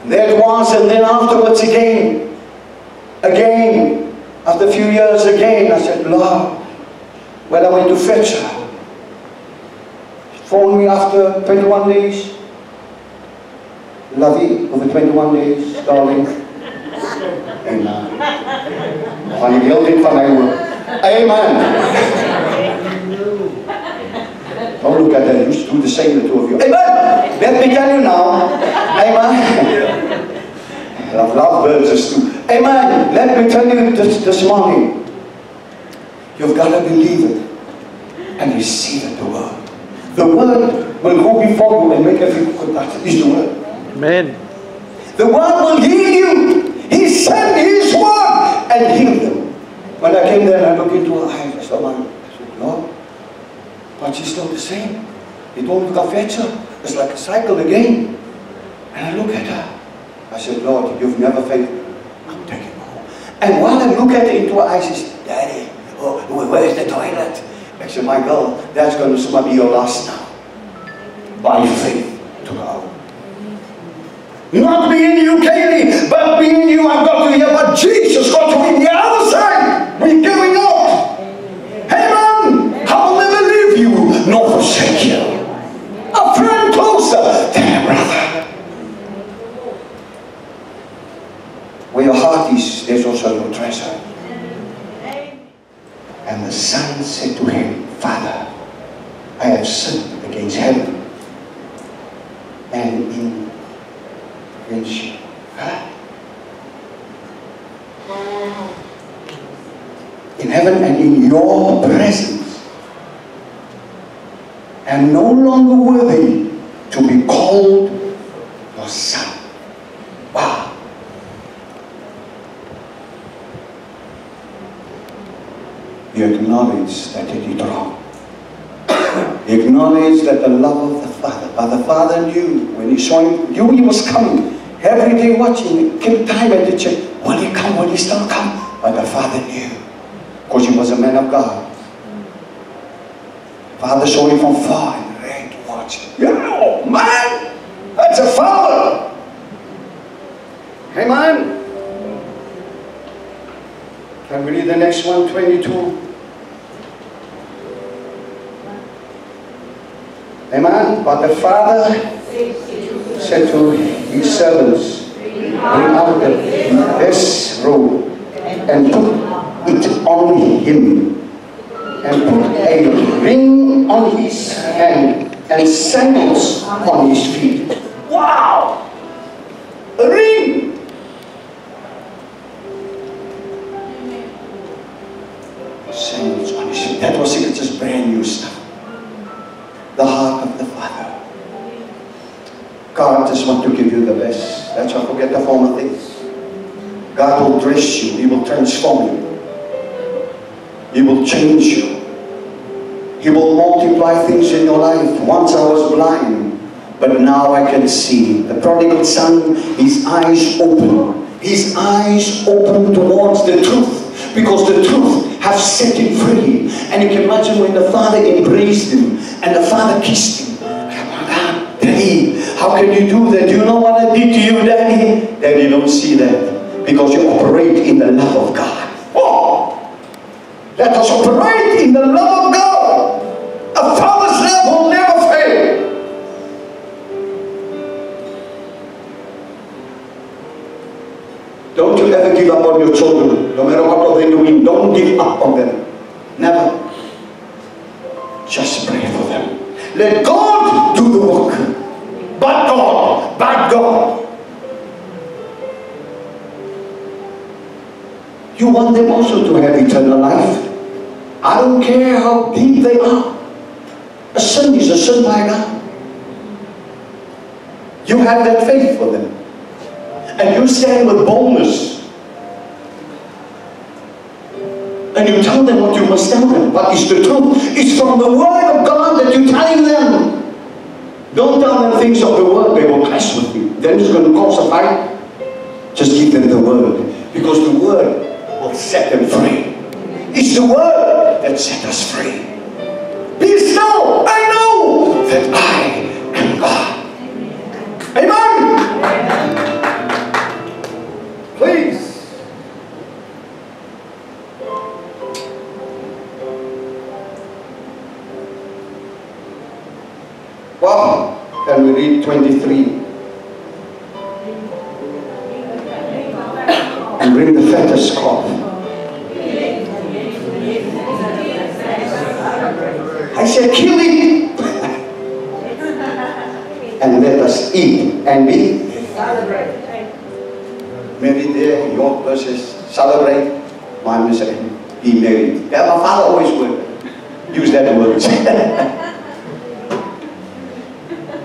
And there it was, and then afterwards again, after a few years again, I said, Lord, when I went to fetch her, she phoned me after 21 days. Lovey, over 21 days, darling. En van die heel dit van my hoor. Amen. Don't look at that, you should do the same, the two of you. Amen. Let me tell you now. Amen. I love birds too. Amen. Let me tell you this morning. You've got to believe it and receive it, the word. The word will go before you and make every crooked path. Is the word. Amen. The word will heal you. He sent His word and healed them. When I came there and I looked into her eyes, I said, Lord, but she's still the same. You don't look at her. It's like a cycle again. And I look at her. I said, Lord, you've never failed. I'm taking her home. And while I look at her into her eyes, she said, Daddy, where's the toilet? I said, my girl, that's going to soon be your last now. By faith to God. Not being you, Kaylee, but being you, I've got to hear, but Jesus got to be the other side. We're going out. Amen. I will never leave you nor forsake you. A friend closer than a brother. Where your heart is, there's also your treasure. And the son said to him, Father, I have sinned against heaven and against you. In heaven and in your presence, I am no longer worthy to be called your son. Wow. He acknowledged that he did wrong. He acknowledged that the love of the Father, but the Father knew when he saw him, knew he was coming. Every day watching, kept time at the church. Will he come? Will he still come? But the Father knew, because he was a man of God. Father saw him from far and ran to watch him. Yeah, man, that's a father. Amen. Can we read the next one, 22? Amen. But the father said to his servants, bring out this robe and put it on him, and put a ring on his hand and sandals on his feet. Wow! A ring! Sandals on his feet. That was just brand new stuff. The heart of the Father. God just wants to give you the best. That's why forget the former things. God will dress you. He will transform you. He will change you. He will multiply things in your life. Once I was blind, but now I can see. The prodigal son, his eyes open. His eyes open towards the truth, because the truth has set him free. And you can imagine when the father embraced him and the father kissed him. Daddy, how can you do that? Do you know what I did to you, Daddy? Daddy, don't see that, because you operate in the love of God. Oh! Let us operate in the love of God. A father's love will never fail. Don't you ever give up on your children, no matter what they're doing. Don't give up on them. Never. Just pray for them. Let God do the work. But God, but God. You want them also to have eternal life. I don't care how deep they are. A sin is a sin by God. You have that faith for them. And you stand with boldness. And you tell them what you must tell them. What is the truth? It's from the Word of God that you're telling them. Don't tell them things of the Word. They will clash with you. Then it's going to cause a fight. Just give them the Word. Because the Word will set them free. It's the Word that set us free. Be still. I know that I am God. Amen. Please. Well, can we read 23? And bring the fattest calf. I said, kill it. And let us eat and be married there. Your verses celebrate. Mine is be married. Yeah, my father always would use that word.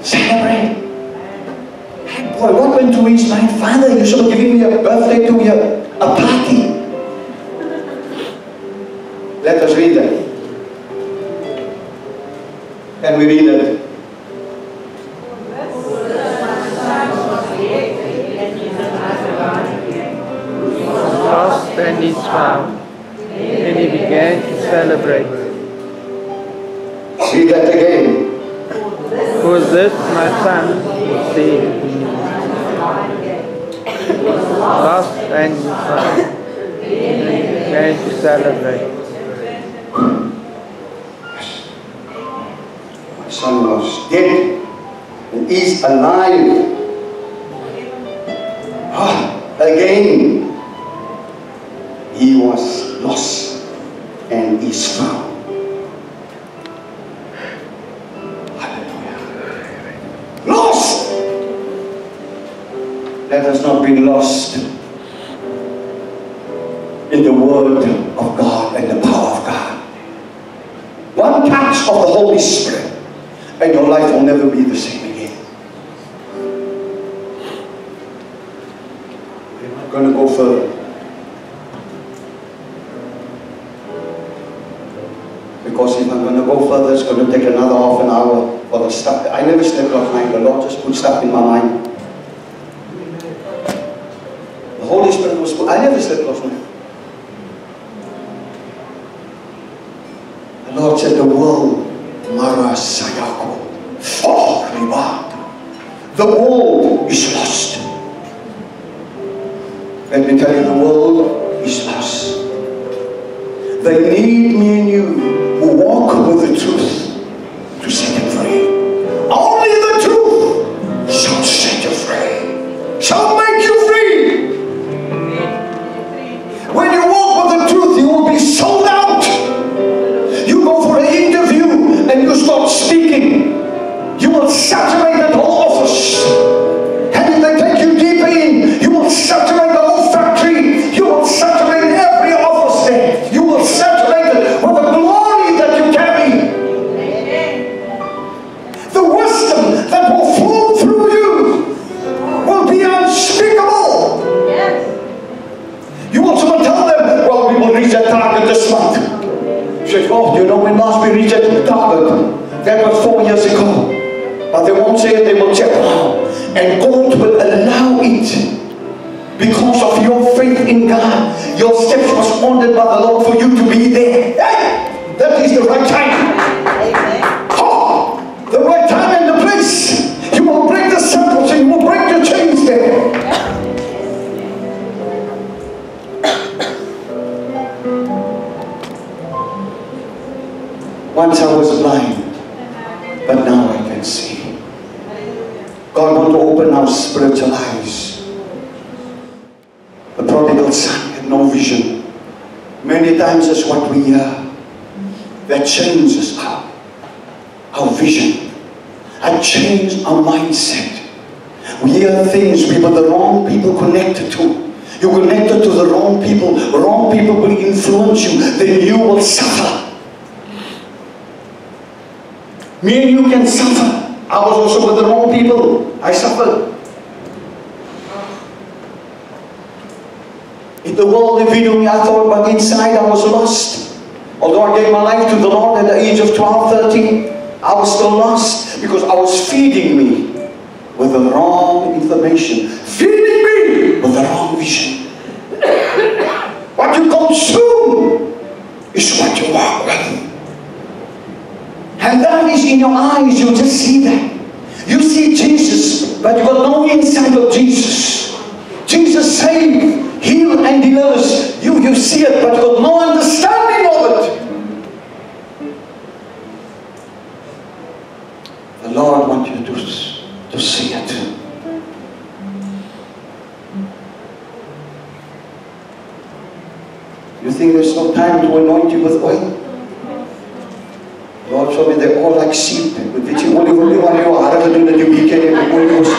Celebrate. Hey boy, what went to his mind? Father, you should have given me a birthday to a party. Let us read it. Can we read it? Lost and is found, and he began to celebrate. Read that again. For this my son will see. Lost and is found, and he began to celebrate. My son was dead and is alive. Again, he was lost and is found. Hallelujah. Lost! Let us not be lost in the Word of God and the power of God. One touch of the Holy Spirit and your life will never be the same again. We're not going to go further. Because if I'm going to go further, it's going to take another half an hour for the stuff. I never slept last night. The Lord just put stuff in my mind. The Holy Spirit was put. I never slept last night. The Lord said, the world, Mara Sayako. Oh, Riba. The world is lost. Let me tell you, the world is lost. They need me and you who walk with the truth to set them free. Only the truth shall set you free, shall make you free. When you walk with the truth, you will be sold out. You go for an interview and you start speaking. You will saturate that whole office. And if they take you deeper in, you will saturate the whole factory. You will saturate every office there. You will saturate it with the glory that you carry. The wisdom that will flow through you will be unspeakable. You want someone to tell them, well, we will reach that target this month. You say, oh, you know when last we reached that target? That was 4 years ago. But they won't say it, they will check. And God will allow it. Because of your faith in God, your steps was ordered by the Lord for you to be there. Hey, that is the right time. Amen. Oh, the right time and the place. You will break the cycles and you will break the chains there. Once I was blind, but now I can see. God wants to open our spiritual eyes. The prodigal son had no vision. Many times that's what we hear. That changes our vision. That changes our mindset. We hear things with the wrong people connected to. You're connected to the wrong people. The wrong people will influence you. Then you will suffer. Me and you can suffer. I was also with the wrong people. I suffered. In the world they viewed me, I thought, but inside I was lost. Although I gave my life to the Lord at the age of 12, 13, I was still lost because I was feeding me with the wrong information. Feeding me with the wrong vision. What you consume is what you walk with. And that is in your eyes, you just see that. You see Jesus, but you got no insight of Jesus. Jesus saved, healed, and delivers. You see it, but you got no understanding of it. The Lord wants you to see it. You think there's no time to anoint you with oil? Lord told me they're all like sheep. Weet jy olie waar jou hare gedoen dat jy bietjie in die olie was.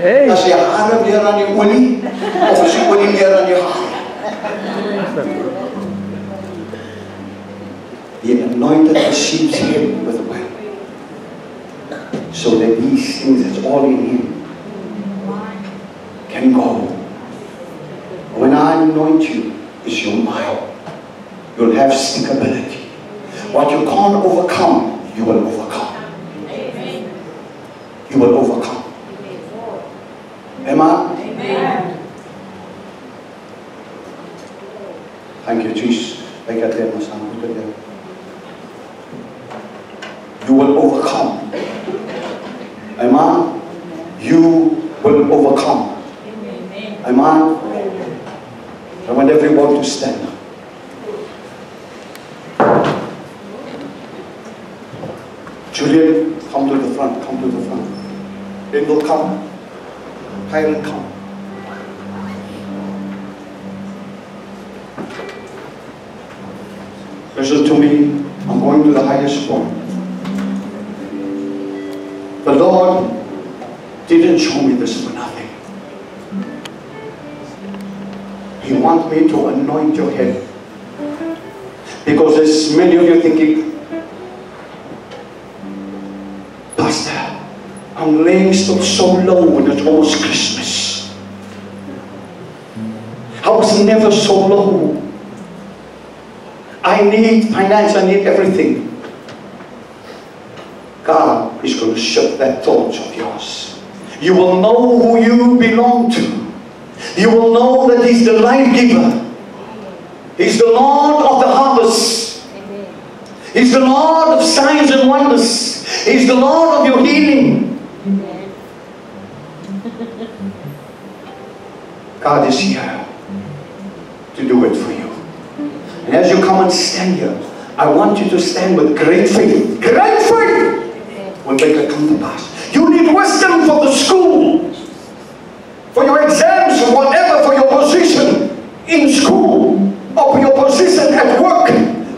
Hey. As jy hare meer aan die olie, of as jy olie meer aan jou hare. He anointed the sheep's head with oil. So that these things that's all in him can go. When I anoint you, it's your mind. You'll have stickability. What you can't overcome, you will overcome. You will overcome. Amen? Amen. Thank you, Jesus. Make it there, my son. Put it there. You will overcome. Amen? You will overcome. Amen? I want everyone to stand up. Julian, come to the front. Come to the front. Then will come. Kyron, come. Listen to me. I'm going to the highest point. The Lord didn't show me this for nothing. He wants me to anoint your head. Because there's many of you thinking, Pastor, I'm laying still so low and it's almost Christmas. I was never so low. I need finance, I need everything. God is going to shift that thoughts of yours. You will know who you belong to. You will know that He's the life giver. He's the Lord of the harvest. He's the Lord of signs and wonders. He's the Lord of your healing. God is here to do it for you. And as you come and stand here, I want you to stand with great faith. Great faith will make it come to pass. You need wisdom for the school, for your exams, or whatever, for your position in school, or for your position at work.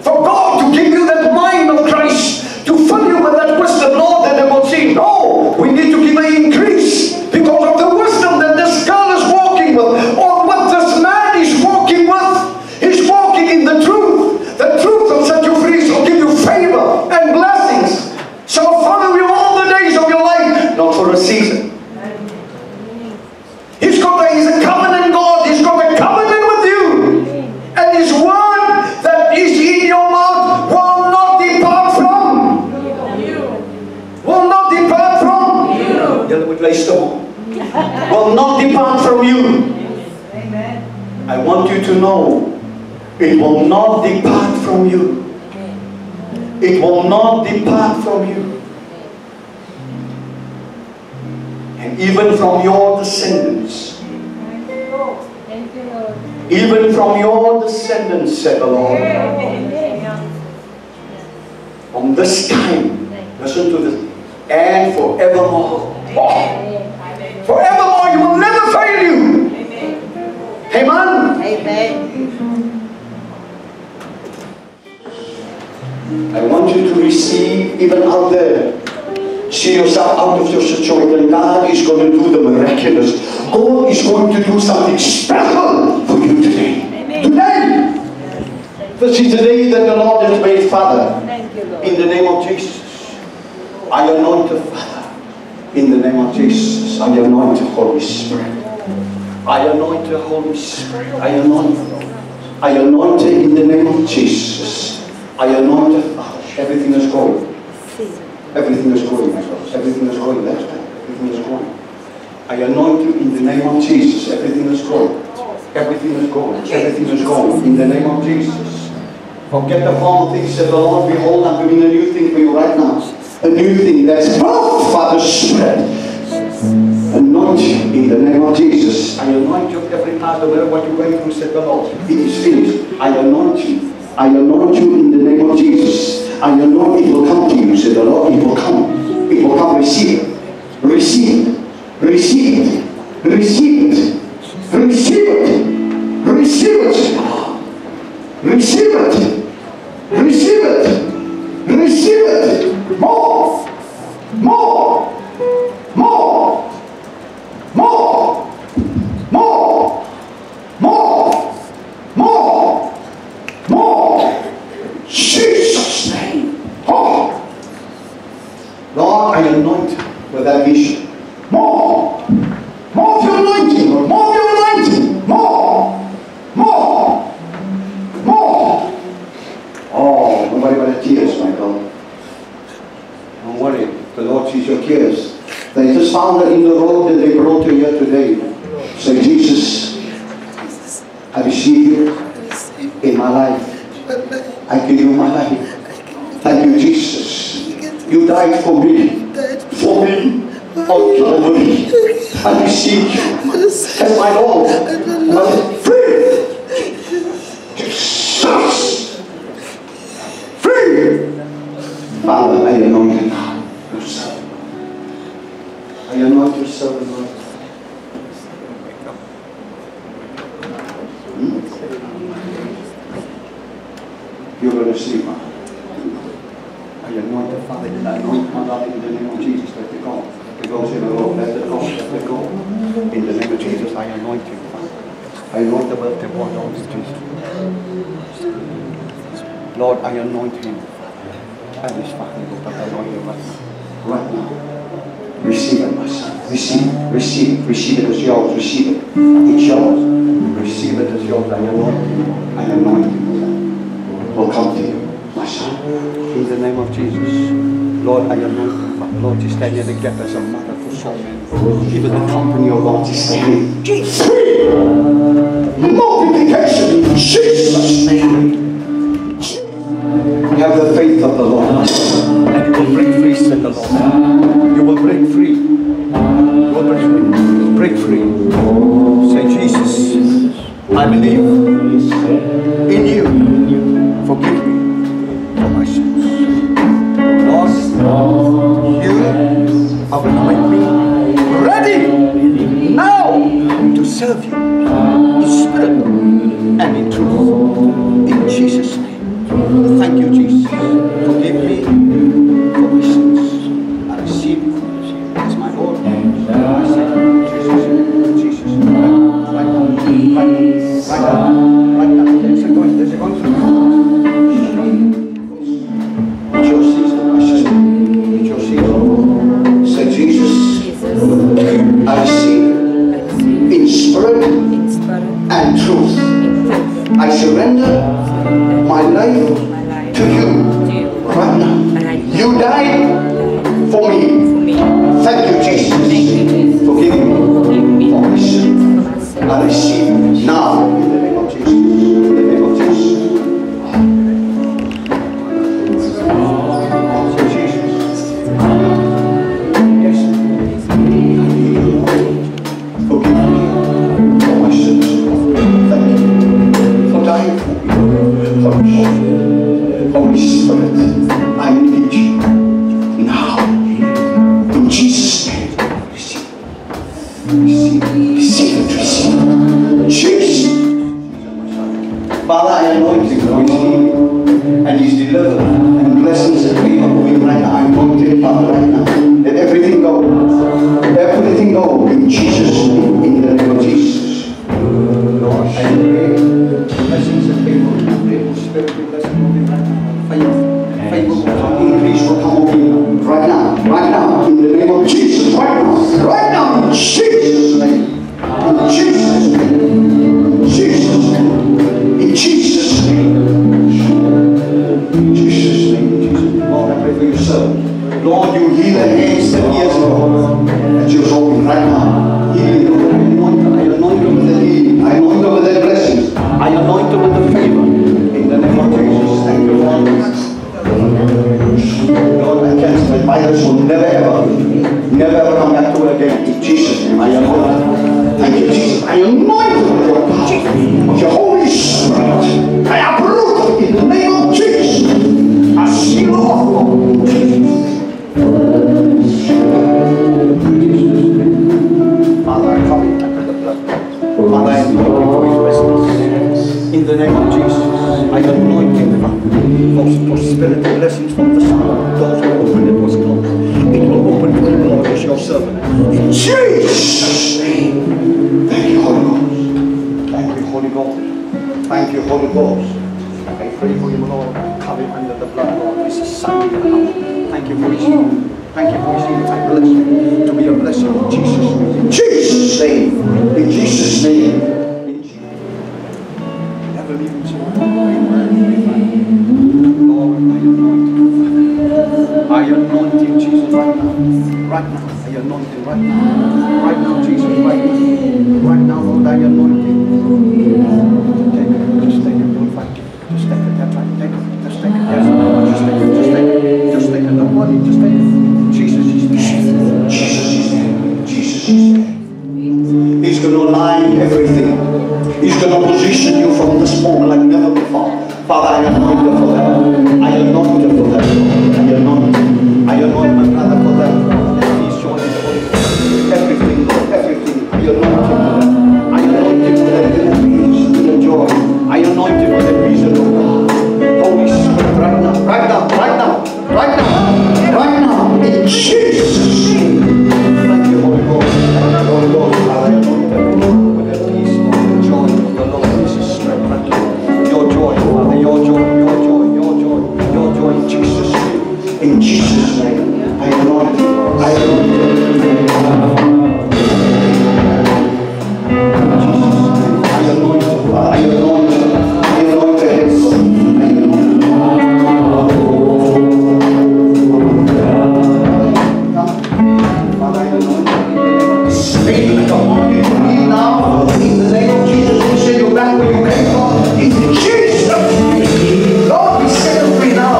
For God to give you that mind of Christ, to fill you with that wisdom, Lord, that they will see, no, we need to give an increase because of the wisdom that this girl is walking with, or what this man is walking with. He's walking in the truth. The truth will set you free, so give you favor and blessings. So follow you all the days of your life, not for a season. He's a covenant God. He's got a covenant with you. And His word that is in your mouth will not depart from. Will not depart from. Will not depart from you. Amen. I want you to know it will not depart from you. It will not depart from you. And even from your descendants. Even from your descendants, said the Lord. From this time, listen to this, and forevermore. Oh, forevermore, He will never fail you. Amen. Amen. I want you to receive, even out there. See yourself out of your situation. God is going to do the miraculous. God is going to do something special for you today. Amen. Today. This is the day that the Lord has made, Father. In the name of Jesus. I anoint the Father. In the name of Jesus. I anoint the Holy Spirit. I anoint the Holy Spirit. I anoint it in the name of Jesus. I anoint the Father. Everything is going. Everything is going, my God. Everything is going that way. Everything is going. I anoint you in the name of Jesus. Everything is going. Everything is going. Everything is going. In the name of Jesus. Forget the former things, said the Lord. Behold, I'm doing a new thing for you right now. A new thing that's both Father Spirit. Anoint you in the name of Jesus. I anoint you every part of what you're going through, said the Lord. It is finished. I anoint you. I anoint you in the name of Jesus. I anoint it will come to you, said the Lord. It will come. It will come. Receive it. Receive it. Receive it. Receive it. Receive it. Receive it. Receive it. Receive it. Receive it. More. More. More. More. More. More. More. More. Jesus' name. Oh. Lord, I anoint with that vision. More. More of your anointing, Lord. More of your anointing. More. More. More. Oh, nobody but the tears, my God. Don't worry. The Lord sees your tears. They just found her in the road and they brought her here today. Say, Jesus, I receive you in my life. I give you my life. Thank you, Jesus. You died for me. For me. On Calvary. I receive you as my Lord. My free. Jesus. Free. Father, I anoint you now. Your son. I anoint your servant, Lord. You're going to see, Father. I anoint the Father, and I anoint my God in the name of Jesus. Let it go. Let it go, say the Lord. Let it go. Let it go. In the name of Jesus, I anoint you, Father. I anoint the birthday boy, Lord Jesus. Lord, I anoint him. And his Father, Lord, I anoint him right now. Right now. Receive it, my son. Receive. Receive. Receive it as yours. Receive it. It's yours. Receive it as yours. I anoint you. I anoint you. Will come to you, my son. In the name of Jesus. Lord, I anoint you. Lord, you stand here to get us a mother for so many. Even the company of God is standing. Free! Multiplication in Jesus' name. Have the faith of the Lord, and you will bring free, said the the Lord. You will break free. You will break free. Break free. Say, Jesus, I believe in you. Forgive me for my sins. Lord, you have made me ready now to serve you in spirit and in truth. In Jesus' name. Thank you, Jesus. Forgive me for my sins. I receive you as my Lord and my Savior. Jesus. Right now. There's a going through. It's your season, my sister. It's your season. Say, Jesus, I receive you in spirit and truth. I surrender my life to you right now. You died for me. Thank you, Jesus. Forgive me for my sins. I receive you now in the name of Jesus. In the name of Jesus. Holy Spirit, I need you now. In Jesus' name, receive it. Jesus. Father, I anoint him for his healing and his deliverance and blessings and favor moving right now. I anoint him, Father, right now. Let everything go. Let everything go in Jesus' name, in the name of Jesus. Lord, I pray blessings and favor. Spirit will bless moving right now. Faith will come, increase will come over you right now, in the name of Jesus, right now, in Jesus' name, in Jesus' name, in Jesus' name, in Jesus' name, in Jesus' name. Lord, I pray for your servant. Lord, you heal the hands that years ago that you're holding right now. Healing, Lord, I anoint them with the healing. I anoint them with the blessings. I anoint them with the favor. In the name of Jesus, thank you, Lord. Lord, I cancel my virus will never ever come back to it again. In Jesus' name, I anoint. Thank you, Jesus. I anoint with your power, of your Holy Spirit. I uproot in the name of Jesus. I seal off, Lord. Father, I come in under the blood. Father, I anoint you for his blessings. In the name of Jesus, I anoint him, Father, for spirit and blessings from the Son. Doors will open, it was closed. It will open for the Lord as your servant. In Jesus' name. Thank you, Holy Ghost. Thank you, Holy Ghost. Thank you, Holy Ghost. I pray for him, Lord. Cover him under the blood, Lord. This is Sunday. Thank you for his healing. Thank you for his healing. I bless him to be a blessing in Jesus' name. In Jesus' name. In Jesus' name. In Jesus' name. Never leave him, Lord, I anoint him, Jesus, right now. Right now. I anoint him right now. Right now, Jesus, right now. Right now, Lord, I anoint him. Take it. Just take it. Don't fight it. Just take it. That's right. Take it. Just take it. Yes. Just take it. Just take it. Just take it. Don't worry. Just take it. Jesus is there. Jesus is there. Jesus is there. He's going to align everything. He's going to position you from this moment like never before. Father, I anoint you for that. I anoint you for that. I anoint you. I anoint my brother for that. He's joining the Holy Spirit. Everything, Lord, everything. I anoint him for that. I anoint him for that peace, for the joy. I anoint him for the reason of God. Holy Spirit, right now, right now, right now, right now, right now, in Jesus' name. Thank you, Holy Ghost. Thank you, Holy Ghost. I anoint them with the peace, the joy of the Lord. This is strength. Thank you. Your joy, Father, your joy, your joy, your joy, your joy in Jesus' name. In Jesus' name, I anoint you. I anoint you. I anoint you. I anoint you. I anoint your head. Father, I anoint you. Speak upon you to me now. In the name of Jesus, we send you back where you came from. In Jesus' name. Lord, we set you free now.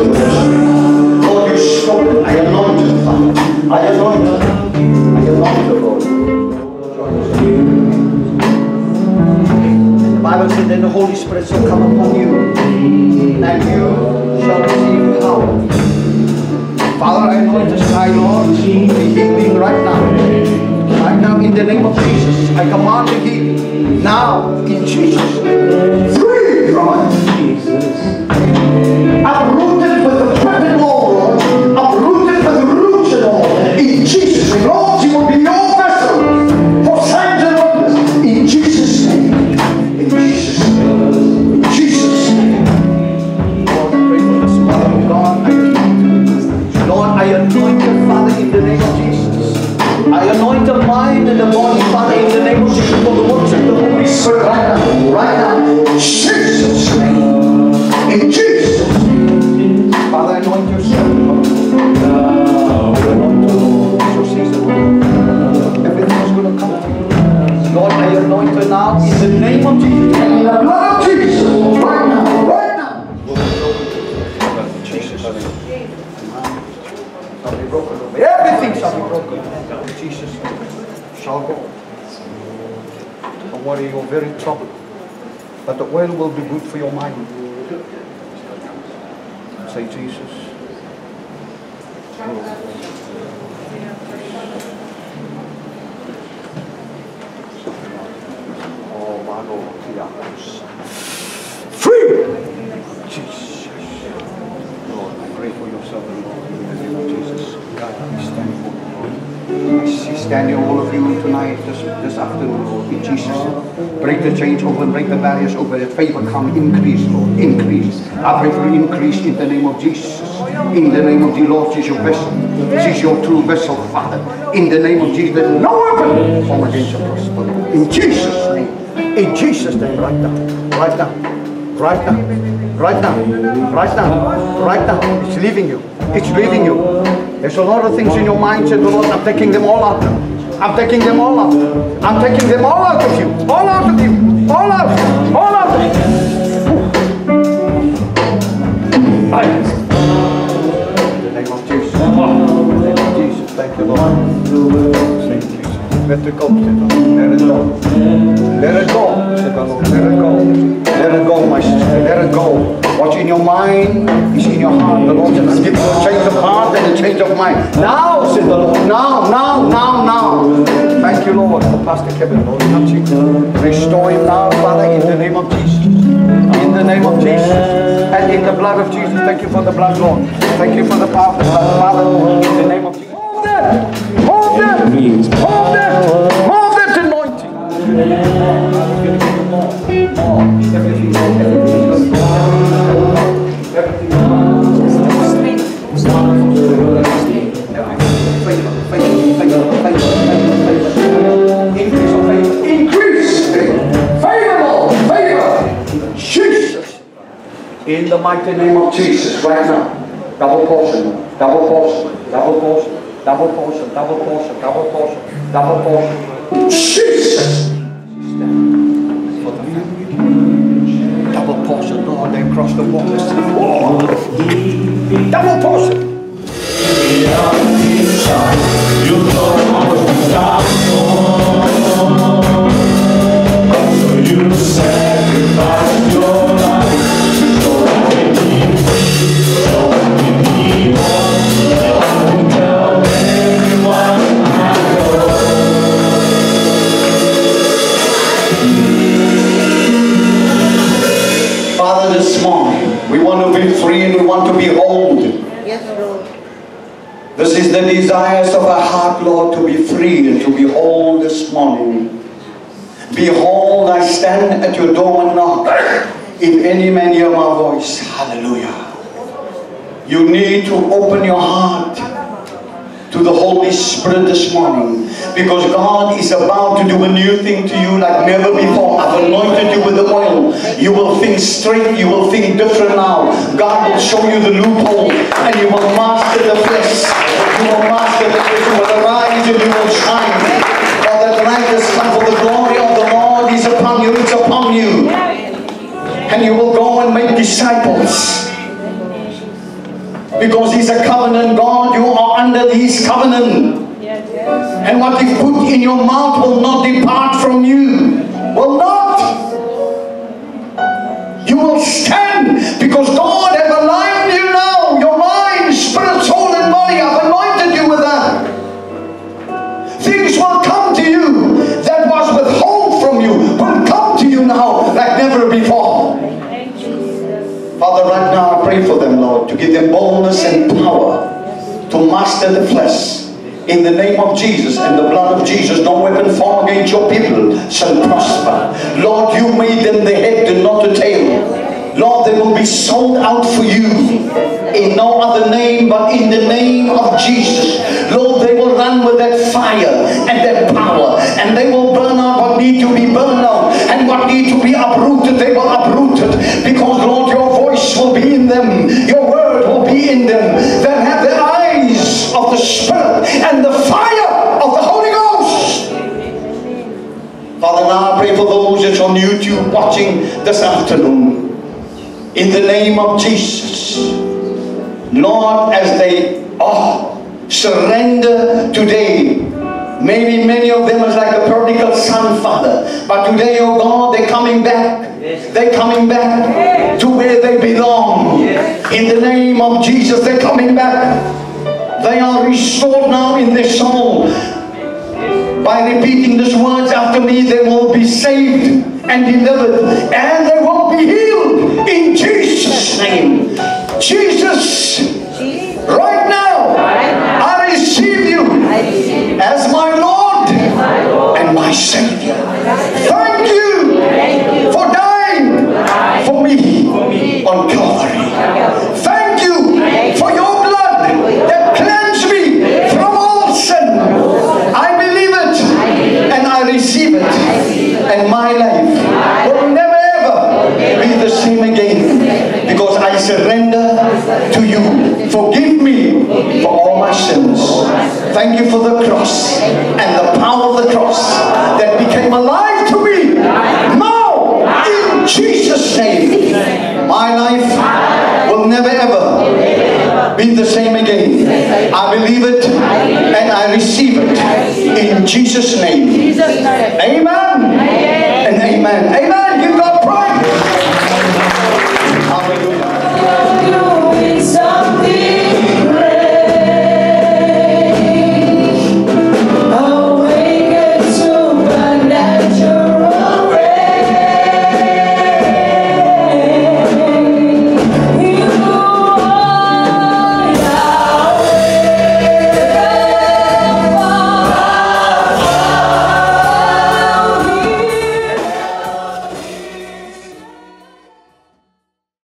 your ministry. Lord, you spoke it. I anoint it, Father. I anoint it. I anoint it, Lord. The Bible said then the Holy Spirit shall come upon you, and you shall receive power. Father, I anoint this guy, Lord, to be healing right now. Right now, in the name of Jesus, I command the healing. Now, in Jesus' name. Free from Jesus. I'm rooted with the perfect law, Lord. I'm rooted with the roots and all. In Jesus' name, Lord, you will be your vessel for signs and wonders. In Jesus' name. In Jesus' name. In Jesus' name. Lord, I pray for this mother of God. Lord, I anoint the Father in the name of Jesus. I anoint the mind and the body, Father, in the name of Jesus, for the works of the Holy Spirit right now. Right now. In Jesus' name. In Jesus' name. Father, I anoint your servant. Everything is going to come to you. Lord, I anoint her now in the name of Jesus. In the blood of Jesus. Right now. Right now. Jesus' name. Shall be broken over. Everything shall be broken. Jesus shall go. Don't worry, you're very troubled. But the oil will be good for your mind. Say, Jesus. Oh, my Lord. Free! Jesus. Lord, I pray for yourself, Lord, in the name of Jesus. God, I stand for you, Lord. I see standing all of you tonight, this afternoon, Lord, in Jesus. Break the chains open, break the barriers open, that favor come, increase, Lord, increase. I pray for increase in the name of Jesus. In the name of the Lord, she's your vessel. She's your true vessel, Father. In the name of Jesus, that no weapon form against your prosper. In Jesus' name. In Jesus' name, right now. Right now. Right now, right now, right now, right now. It's leaving you. It's leaving you. There's a lot of things in your mind, said the Lord, I'm taking them all out. I'm taking them all out. I'm taking them all out of you. All out of you. All out. All out. In the name of Jesus. In the name of Jesus. Thank you, Lord. Thank you. Let it go, let it go. Let it go, let it go. Let it go, my sister, let it go. What's in your mind is in your heart. The Lord said, I'll give you a change of heart and a change of mind. Now, said the Lord, now. Thank you, Lord, for Pastor Kevin, Lord, touch him. Restore him now, Father, in the name of Jesus. In the name of Jesus. And in the blood of Jesus. Thank you for the blood, Lord. Thank you for the power of the blood, Father, in the name of Jesus. Hold that! Hold that! Hold that! Hold that anointing! Increase! Favor! Jesus! In the mighty name of Jesus, right now. Double portion, double portion, double portion. Double portion, double portion, double portion, double portion. Jesus! For the family. Double portion, Lord, they cross the waters to the wall. Double portion. You sacrifice your life. Father, this morning, we want to be free and we want to be whole. Yes, Lord. This is the desires of our heart, Lord, to be free and to be whole this morning. Behold, I stand at your door and knock. If any man hear my voice, hallelujah. You need to open your heart to the Holy Spirit this morning, because God is about to do a new thing to you like never before. I've anointed you with the oil. You will think straight, you will think different now. God will show you the loophole and you will master the flesh. You will master the flesh. You will arise and you will shine. For that light has come, for the glory of the Lord is upon you. It's upon you. And you will go and make disciples. Because He's a covenant God. You are under His covenant. And what He put in your mouth will not depart from you. Will not. You will stand because God has aligned you now. Your mind, spirit, soul and body. I've anointed you with that. Things will come to you that was withheld from you. Will come to you now like never before. Father, right now I pray for them, Lord, to give them boldness and power to master the flesh. In the name of Jesus and the blood of Jesus, no weapon formed against your people shall prosper. Lord, you made them the head and not the tail. Lord, they will be sold out for you in no other name but in the name of Jesus. Lord, they will run with that fire and that power, and they will burn out what need to be burned out, and what need to be uprooted, they will uproot it. Because Lord, your voice will be in them, your word will be in them. They'll have the eyes of the Spirit and the fire of the Holy Ghost. Father, now I pray for those that's on YouTube watching this afternoon. In the name of Jesus, Lord, as they surrender today, maybe many of them is like a prodigal son, Father, but today, oh God, they're coming back. They're coming back to where they belong. In the name of Jesus, they're coming back. They are restored now in their soul. By repeating these words after me, they will be saved and delivered, and they will be healed in Jesus' name. Jesus, right now, I receive you as my Lord and my Savior. Thank you for dying for me on Calvary. Thank you for your blood that cleansed me from all sin. I believe it and I receive it, and my life will never ever be the same again, because I surrender to you. Forgive me for all my sins. Thank you for the cross and the power of the cross that became alive to me now in Jesus' name. My life will never ever be the same again. I believe it and I receive it in Jesus' name. Amen and amen. Amen. Give God